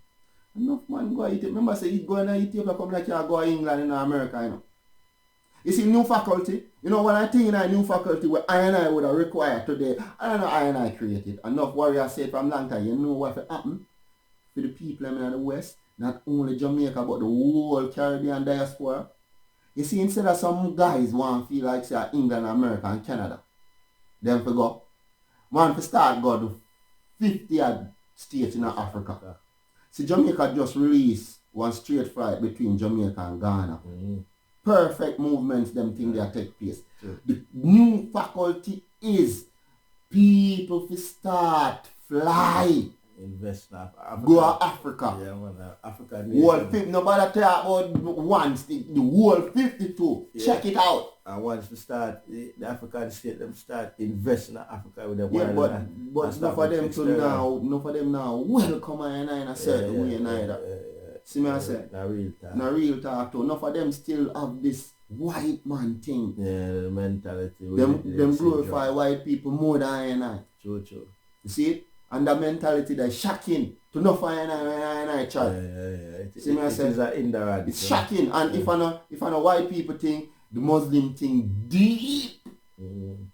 S2: Enough man go to Ethiopia. Remember I said he's going to Ethiopia come like you go to England and America, you know. You see, new faculty, you know, when I think in a new faculty where I would have required today, I don't know I created. Enough warriors said from long time, you know what will happen for the people in the West, not only Jamaica, but the whole Caribbean diaspora. You see, instead of some guys want to feel like say England, America, and Canada, them for go, want to start go to 50 odd states in Africa. See, Jamaica just released one straight flight between Jamaica and Ghana. Perfect movements, them things that take place. Sure. The new faculty is people to start fly.
S1: Invest in Africa.
S2: Go to Africa.
S1: Yeah, man, Africa.
S2: Whole 50, nobody talk about one stick, the whole 52. Yeah. Check it out.
S1: And once we start, the African state, them start investing in Africa with them.
S2: Yeah, but enough of them to now, enough of them now welcome in a certain way neither. See me I say? Not real talk too. Enough of them still have this white man thing.
S1: Yeah, the mentality.
S2: Them glorify white people more than I.
S1: True.
S2: You see it? And the mentality that's shocking to enough of I try.
S1: Yeah.
S2: See me I say?
S1: It's
S2: shocking. And if I know white people think the Muslim thing deep. You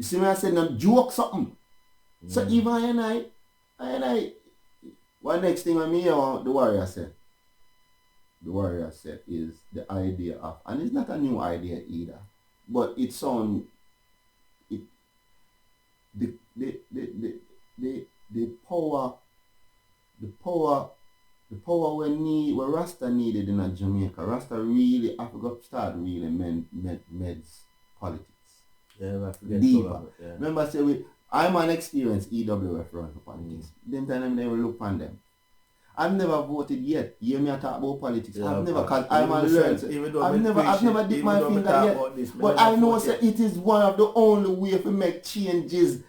S2: see me I say? Them joke something. So even I one next thing I hear the warrior said is the idea of, and it's not a new idea either, but it's on it the power where Rasta needed in Jamaica. Rasta really have to start really meds politics.
S1: Yeah,
S2: deeper. Yeah. Remember I say I'm an experienced EWF run for politics. Them time I never look on them. I've never voted yet. You hear me talk about politics. Yeah, I've never, because I'm a learner. I've never dipped my finger yet. But I know that it is one of the only way to make changes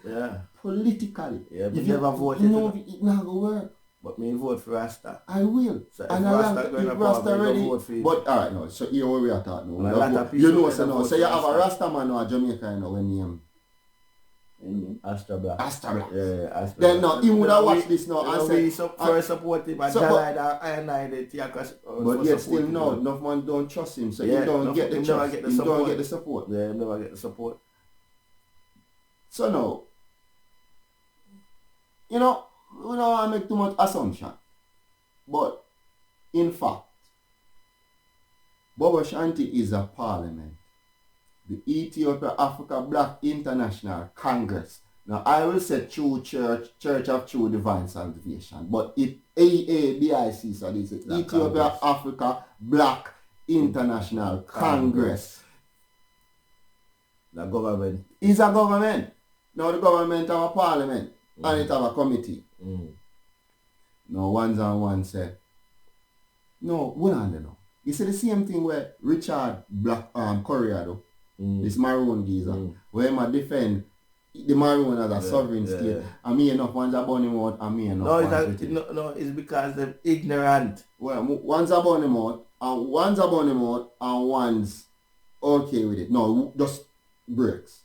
S2: politically.
S1: Yeah, but if you never voted.
S2: No, it not gonna work.
S1: But me vote for Rasta.
S2: I will.
S1: So and if Rasta
S2: ready. But alright, no. So here where we are talking now. You know, so no. So you have a Rasta man or a Jamaican, you know, when you
S1: Astra.
S2: Yeah,
S1: Astra.
S2: Then no, he would have watched this now and
S1: said first support him and
S2: but yet still no, enough man don't trust him, so he don't get the trust. He don't get the support.
S1: Yeah, he never get the support.
S2: So no, you know, we don't want to make too much assumption. But in fact, Bobo Shanti is a parliament. The Ethiopia Africa Black International Congress. Now I will say True Church of True Divine Salvation, but it AABIC, so this is Ethiopia Africa Black International Congress.
S1: The government
S2: is a government. Now the government have a parliament and it have a committee. Now ones and one say, no, we don't know. You see the same thing where Richard Corriado, this maroon geezer, where he defend the maroon as a sovereign state. And me enough one's a burn him out and me enough.
S1: No, it's because they're ignorant.
S2: Well, one's a burn him out and one's okay with it. No, just breaks.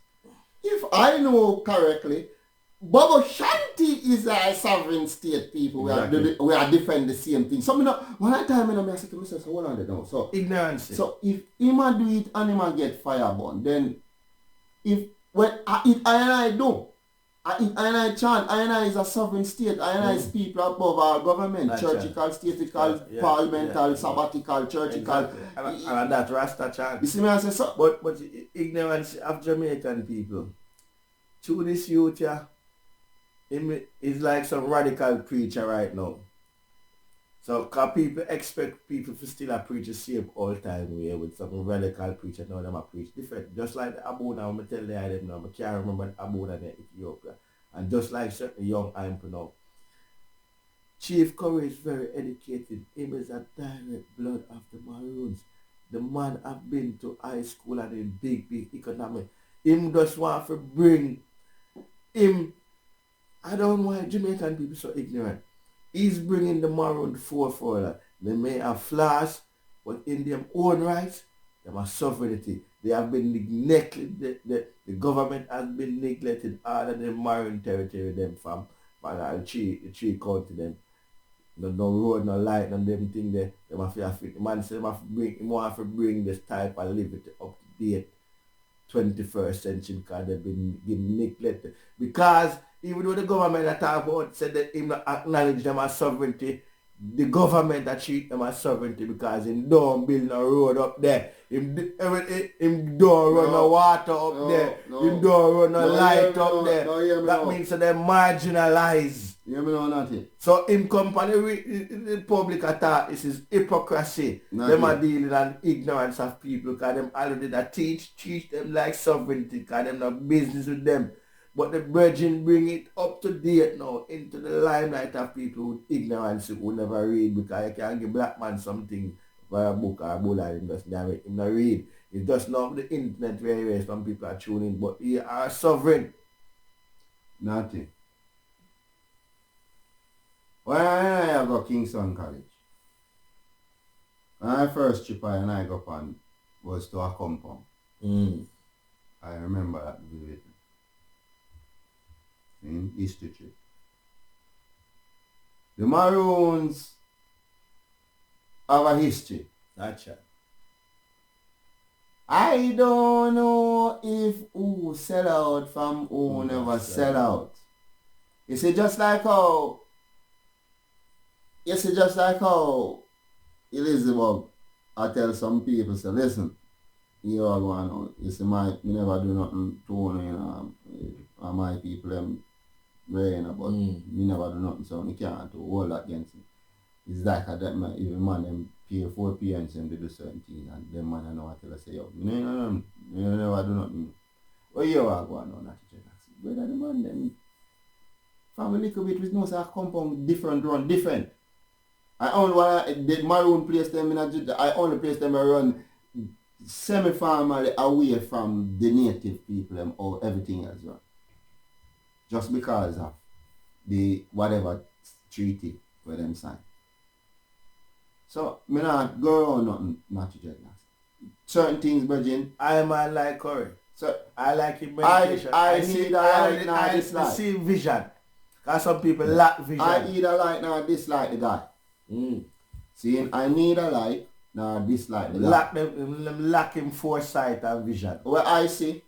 S2: If I know correctly, Bobo Shanti is a sovereign state people.
S1: Exactly.
S2: We are defend the same thing. So one time I say to myself, hold on now. So
S1: ignorance.
S2: So if him a do it and him a get fireborn, then if when I do, I chant, I is a sovereign state, I is people above our government, churchical, statical, parliamental, sabbatical, churchical.
S1: Exactly. And that Rasta chant.
S2: You see me I say so?
S1: But ignorance of Jamaican people. To this youth, yeah, him is like some radical preacher right now. So, cause people expect people to still preach the same all-time way with some radical preacher. Now them a preach different. Just like the Abuna, I'm tell them now, I can't remember the Abuna in Ethiopia. And just like certain young Imp now. Chief Curry is very educated. Him is a direct blood of the Maroons. The man have been to high school and in big economy. Him just want to bring him. I don't know why Jamaican people so ignorant. He's bringing the Maroon forward. They may have flaws, but in their own rights, they have sovereignty. They have been neglected. The government has been neglected all of the Maroon territory them from the tree county them. No road, no light, no them thing there. They must have the man said he want to bring this type of liberty up to date 21st century because they've been neglected. Because even though the government that talk about said that him not acknowledge them as sovereignty, the government that treat them as sovereignty because him don't build no road up there. Him don't run no water up there. Him don't run no light up there. That means that they're marginalized.
S2: You me know nothing.
S1: So in company the public attack, this is hypocrisy. Them are dealing on ignorance of people because them already that teach them like sovereignty because them not business with them. But the Virgin bring it up to date now into the limelight of people with ignorance who never read because you can't give black man something for a book or a bull and just direct him not read. It's just not the internet where some people are tuning, but he are sovereign.
S2: Nothing. When I go Kingston College, my first trip I go on was to a compound. I remember that vividly. In history trip. The Maroons have a history.
S1: Gotcha.
S2: I don't know if who sell out from who never sell out. You see, just like how Elizabeth, I tell some people, say, listen, you all want to know, you see, me never do nothing to my people, them rain, but me never do nothing, so me can't do all that against me. It's like that even man, them pay 4 parents and they do certain things, and them man I know I tell us, say, yo, you never do nothing. Well, you are going on that teacher. Whether the man, them from a little bit, with no say compound different. I only want the Maroon place them I only place them around semi-formally away from the native people and all everything else. Right? Just because of the whatever treaty where them sign. So me not go around nothing not to judge. Certain things, Virgin.
S1: I am a like Curry.
S2: So
S1: I like him meditation.
S2: I need a light now dislike.
S1: I see vision. Because some people lack vision.
S2: I either like now dislike the guy. See, I need a like now dislike the guy.
S1: Lack him foresight and vision.
S2: Well, I see.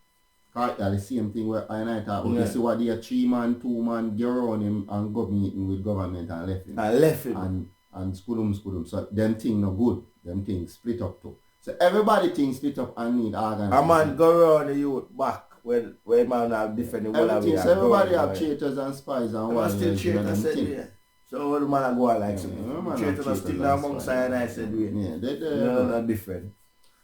S2: The same thing where I talk about. You see what the 3-man, 2-man get around him and go meeting with government and left him. And skudum. So them things no good. Them things split up too. So everybody thinks split up and need organization.
S1: A man go around the youth back where man have different
S2: everything. So everybody have traitors and spies and
S1: what still traitors said yeah. So all the man go like traitors are still amongst and I said we.
S2: Yeah, they're
S1: different.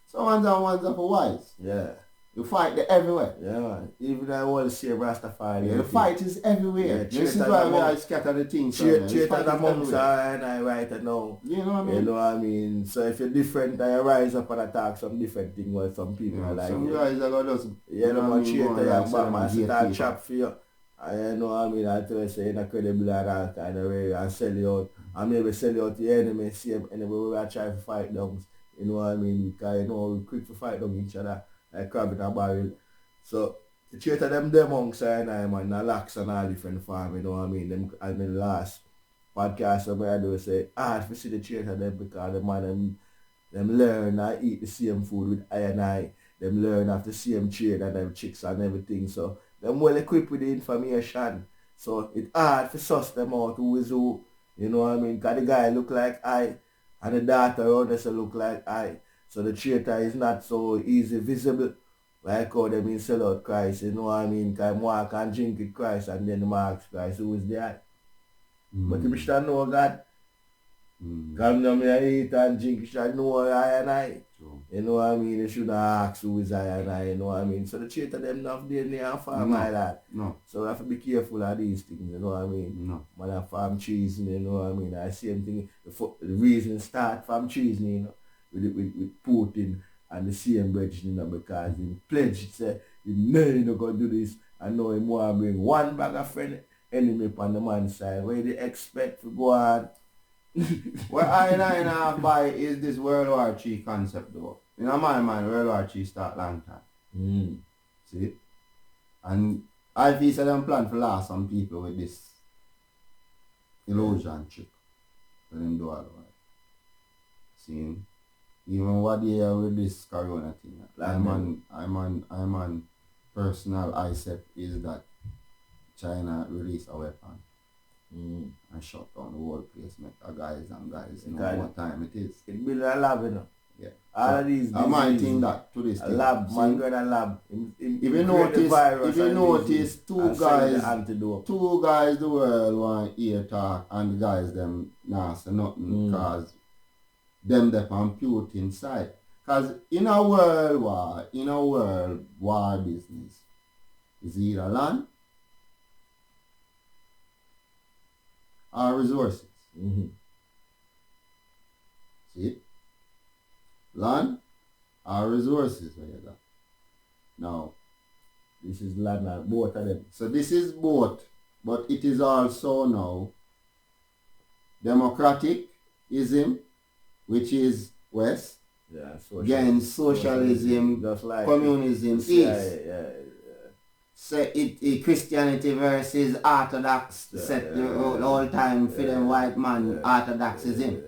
S2: So ones are for wise.
S1: Yeah.
S2: You fight everywhere.
S1: Yeah, man. Even I want to see RASTAFARI.
S2: Yeah, the fight is everywhere.
S1: Yeah,
S2: this is why I scatter the things.
S1: Traitors amongst and I right now.
S2: You know what I mean?
S1: You know what I mean? So if you're different, I rise up and attack some different thing where some people are like.
S2: Some guys are going to just.
S1: Yeah, no man, traitor, man, start trap for you. You know what I mean? I tell you, say, you're not credible and all kind of way and sell you out. And maybe sell you out to the enemy, same enemy we are trying to fight down. You know what I mean? Because you know, we're quick to fight down each other. Like crab in a barrel. So The traitor them amongst I man, the locks and all different farm, you know what I mean? Them, I mean, last podcast I do say, hard to see the traitor them because the man, them learn and eat the same food with I and I. Them learn have the same trade and them chicks and everything. So, them well equipped with the information. So, it's hard to suss them out who is who. You know what I mean? Because the guy look like I and the daughter around us look like I. So, the traitor is not so easy visible. Like how them in sell out Christ, you know what I mean? Because Mark can drink with Christ and then Mark's Christ, who is there? But if you should know God, come down here eat and drink, you should know I and I.
S2: True.
S1: You know what I mean? You shouldn't ask who is I and I, you know what I mean? So the traitor them not DNA and farm like that.
S2: No.
S1: So we have to be careful of these things, you know what I mean?
S2: No.
S1: Man have farm treason, you know what I mean? I same thing, the reason start farm treason, you know, with Putin. And the same bridge, you know, because he pledged, say, you know you're not going to do this. I know he want to bring one bag of friend enemy on the man's side. Where they expect to go on?
S2: What I now buy is this World War III concept though. In my mind, World War III start long time. See? And I feel that them plan to last some people with this illusion trick. For them do all the while. See? Even what they are with this corona thing. I'm on personal ICEP is that China release a weapon and shut down the whole place, make a guys know what time it is.
S1: It build a lab, you know.
S2: Yeah.
S1: All of these
S2: I might think that to this
S1: a
S2: thing.
S1: lab,
S2: See?
S1: man go in a lab.
S2: If you notice two guys the world want ear talk and the guys them nah say nothing because them on Putin side. Because in a world war business, is either land or resources. See? Land or resources where you got. Now,
S1: this is land and both of them.
S2: So this is both, but it is also now democratism, which is West, against socialism,
S1: just like
S2: communism, East. So it Christianity versus Orthodox, set the whole time for them white man, Orthodoxism.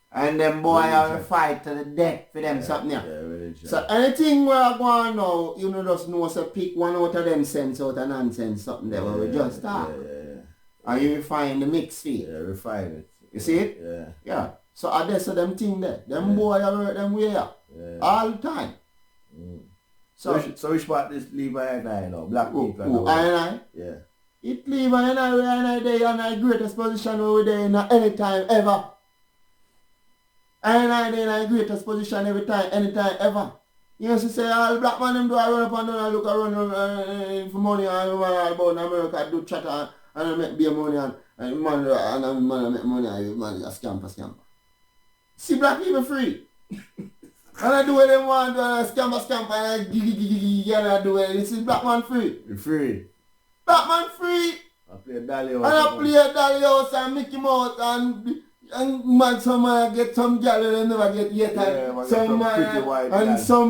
S2: And them boy are fight to the death for them something here. So anything where I go on now, you know, just know so pick one out of them sense out of nonsense something there where we just talk. And you refine the mix feel.
S1: Yeah, refine it.
S2: You see it? Yeah. So I just them thing there. Them boy are work them way up. All the time.
S1: So which part this leave I and I now? Black people.
S2: I and I?
S1: Yeah.
S2: It leave I and I where and I there in a greatest position over there in any time ever. I there in a greatest position every time, anytime ever. You know, say all black man them do I run up and down and look around for money and all about America do chat and make beer money and man make money and man a scamper. See black people free. And I do what they want, scamper and I giggy and I do it. This is black man free.
S1: You're free.
S2: Black man free.
S1: I play Dolly House.
S2: And I play Dolly House and Mickey Mouse and man, some man get some girl and never get yet and some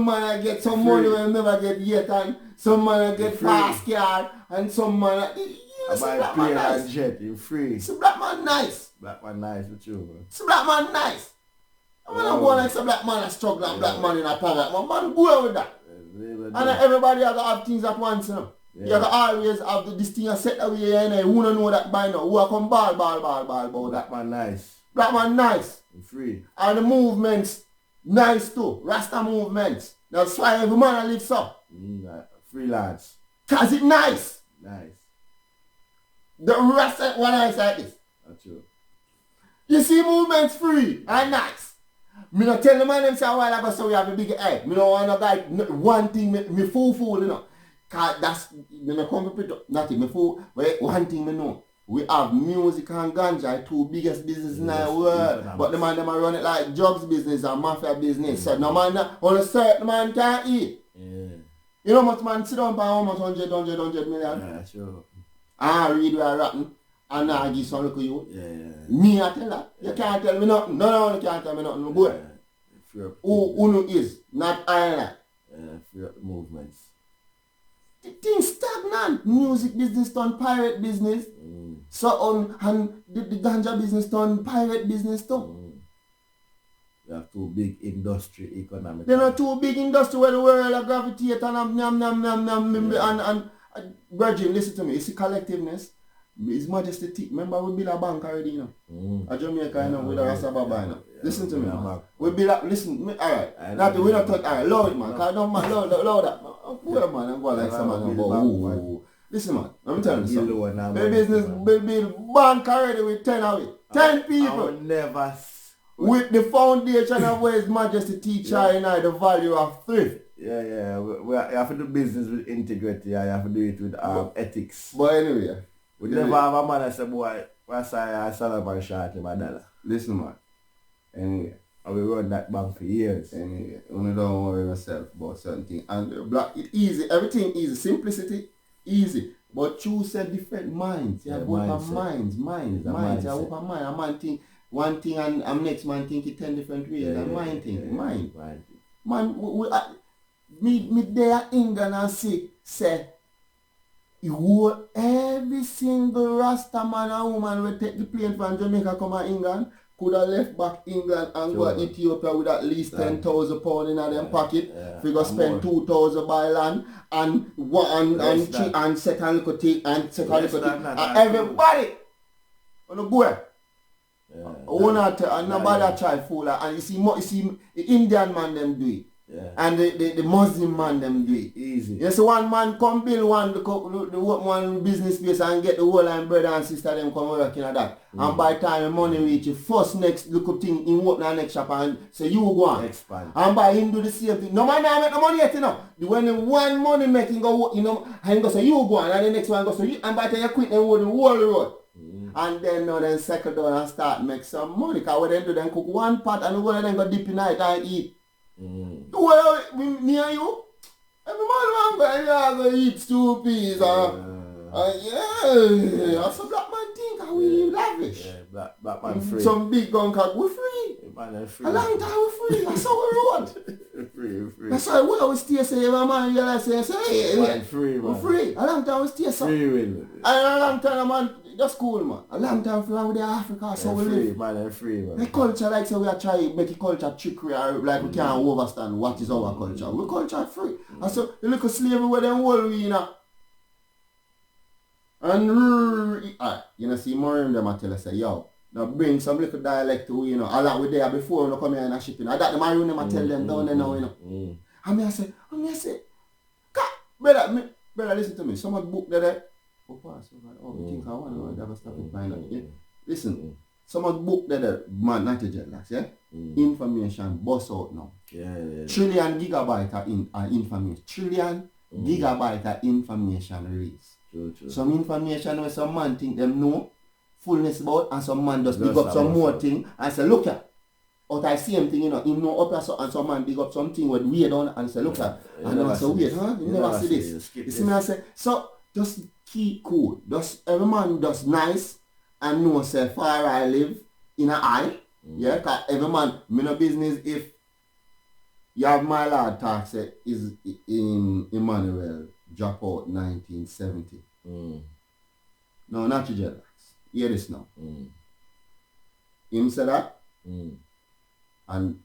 S2: man get some money and never get yet and some man get fast car and some man
S1: I buy plane and jet, you're free.
S2: It's a black man nice.
S1: Black man nice with you, bro.
S2: It's a black man nice. I'm not going like some black man a struggle and black man in a power. Man go with that. And everybody has to have things at once, you know. You have to always have this thing set away and who don't know that by now. Who are come ball about that.
S1: Black man nice.
S2: Black man nice.
S1: You're free.
S2: And the movements nice too. Rasta movements. That's why every man lives up.
S1: Freelance.
S2: Cause it nice.
S1: Nice.
S2: The Rasta one nice like this.
S1: That's true.
S2: You see movements free and nice. Me not tell the man them say a while ago so we have a big head. Me don't want no guy one thing me fool, you know. Cause that's me come to nothing me fool. Wait, one thing me know. We have music and ganja, two biggest business in the world. But the man them run it like drugs business and mafia business. So no man on a certain man can't eat. You know how much man sit down by how much 100 million?
S1: Yeah, sure.
S2: I read where I rapping and I give some look at you. Me I tell that. You can't tell me nothing. No, you can't tell me nothing. Boy. Who is, not I.
S1: Free up the movements.
S2: things stagnant. Music business done pirate business. So and the ganja business done pirate business too.
S1: You have two big industry economic.
S2: There are two big industry where the world gravitate and Virgin, listen to me, it's a collectiveness. His Majesty T. Remember we build a bank already, you know. A Jamaica, you know, with a RASTAFARI, you know. Listen to me, man. We build a, listen, alright. Not we not talk, alright, loud it, man. Cause don't man, loud that. Where man, I'm going like someone about listen, man, I'm telling you something. The business build bank already with 10 of it. 10 people.
S1: I will never.
S2: With the foundation of where His Majesty teacher and I the value of thrift.
S1: Yeah. We have to do business with integrity. I have to do it with ethics.
S2: But anyway.
S1: We never have a man that say, boy, what's I Solomon short him $1.
S2: Listen, man. Anyway.
S1: And we run that bank for years.
S2: Anyway. You don't worry yourself about certain things. And black, it easy. Everything easy. Simplicity, easy. But choose a different minds. You have open minds. You have open mind. A man think one thing and next man think it 10 different ways. And mind think. Mind. Man, me there in England and say, every single Rasta man and woman will take the plane from Jamaica come to England, could have left back England and go to Ethiopia with at least £10,000 in them pocket. We go spend 2,000 buy land and set a little thing and set a little thing. And everybody on the go. Nobody try fool and you see the Indian man them do it. Yeah. And the Muslim man them do it.
S1: Easy.
S2: You see one man come build one business space and get the whole line brother and sister them come working at that. And by the time the money reach, first next little thing in open the next shop and say you go on.
S1: Expand.
S2: And by him do the same thing. No man now make no money yet, you know. When the one money making go, you know, and he go say you go on and the next one go so you, and by the time you quit them the whole road. And then settle down and start make some money. Because when they do then cook one pot and one of them go dip in it and eat. Well, me and you, every man going to eat 2 peas. Yeah, some black man think how we live lavish.
S1: Yeah, black man free.
S2: Some big gun cock, we free.
S1: Free.
S2: A long time we free. That's how we roll.
S1: Free.
S2: That's why we always stay say, every man realize say,
S1: man, free, man.
S2: We free. A long time we stay so.
S1: Free will.
S2: And a long time, man, that's cool, man. A long time free with the Africa, so we
S1: free,
S2: live.
S1: Man, free, man.
S2: The culture, like so we are trying to make a culture trickery, like we can't understand what is our culture. We culture free. And so, you look at slavery where them hold we, you know. And, you know, see more of them I tell us, say, yo, now bring some little dialect to, you know, a lot with there before we come here and a shipping. I got the marine them I tell them down there now, you know. And I say, brother, listen to me. Someone book there. We think I want to have a stop it by now. Listen, someone book there, man, not a jet lag, yeah? Information bust out now.
S1: Yeah.
S2: Trillion gigabyte of information. Trillion gigabyte of information release.
S1: True.
S2: Some information where some man think them know fullness about and some man just dig up some more thing and say look at out I same thing, you know, him know up and some man dig up something with weird on and say look at and I say weird, huh? You never see this. You see me I say so just keep cool. Just every man does nice and know say far I live in a eye. Yeah, cause every man me no business if you have my lad talk say is in Emmanuel drop out 1970. No, not your jealous. Hear this now. Him said that. And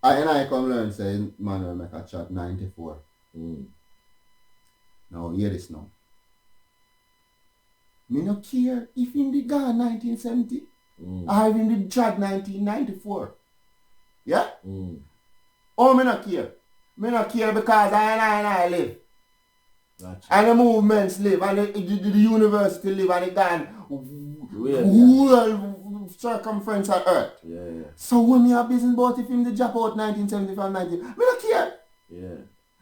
S2: I come learn say Emmanuel make a chat 94. Now hear this now. Me no care if in the gone 1970 or in the chat 1994. Yeah? Oh, me not care. Me not care because I live. Gotcha. And the movements live, and the university live, and it gone whole circumference of earth.
S1: Yeah.
S2: So when me have business about if him the drop out 1975, 19, me not care.
S1: Yeah.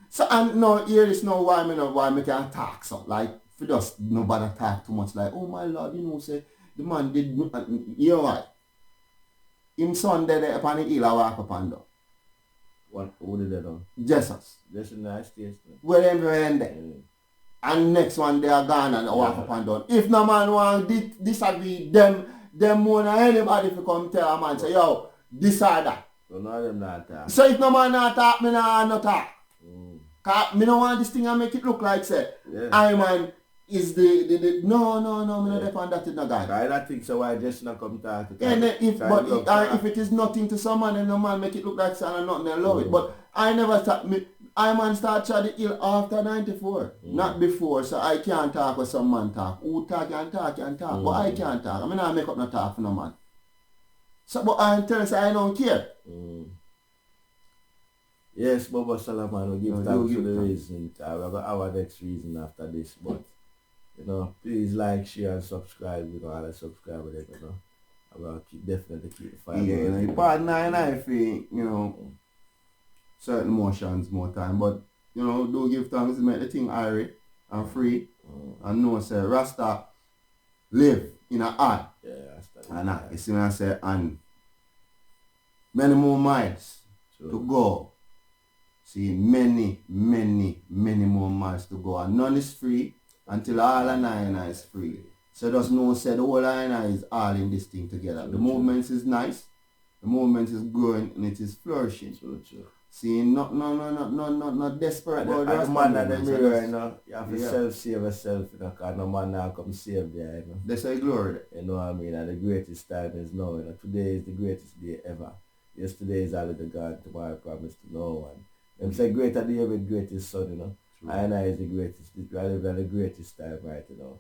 S1: So
S2: and now here is now why me can talk so like for just nobody talk too much like oh my lord you know say the man did you know why? Him son dead upon the hill I walk up and down.
S1: What who did that on?
S2: Jesus.
S1: That's a nice taste.
S2: Where them end there. And next one they are gone and walk up and down. If no man want disagree, them more than anybody if you come tell a man say yo, this or that.
S1: So none of them not talk.
S2: So if no man not talk, me not talk. Cause me no want this thing and make it look like say
S1: Yeah.
S2: I man is the no, me not depend that in no guy.
S1: I don't think so. Why just not come talk to
S2: And if it is nothing to someone, then no man make it look like something and nothing, allow it. But I never start me. I man start Chad ill after 94, not before. So I can't talk with some man talk. Who talk can talk, but I can't talk. I mean I make up no talk for no man. So but I tell you I don't care.
S1: Yes, Bobo Soloman will give
S2: No,
S1: thanks
S2: you
S1: for
S2: give
S1: the
S2: thanks.
S1: reason. I will have our next reason after this, but you know, please like, share, and subscribe. You know, all the subscribe them, you know. I will definitely keep the fire.
S2: Yeah, you know, you pardon I feel, you know, certain motions more time, but you know, do give thanks to make the thing airy and free, and know say Rasta live in a heart.
S1: Yeah, that's
S2: And you see me I say, and many more miles to go. See, many more miles to go. And none is free until all and is free. So just know say the whole and is all in this thing together. The movement is nice, the movement is growing and it is flourishing. See, not desperate about
S1: the man at the
S2: movement.
S1: mirror, you know, you have to self-save yourself, you know, because no man now come save there, you know.
S2: They say glory.
S1: You know what I mean? And the greatest time is now, you know. Today is the greatest day ever. Yesterday is all the God, tomorrow promise to no one. Them say greater day with greatest son, you know. I is the greatest. I live at the greatest time right, you know.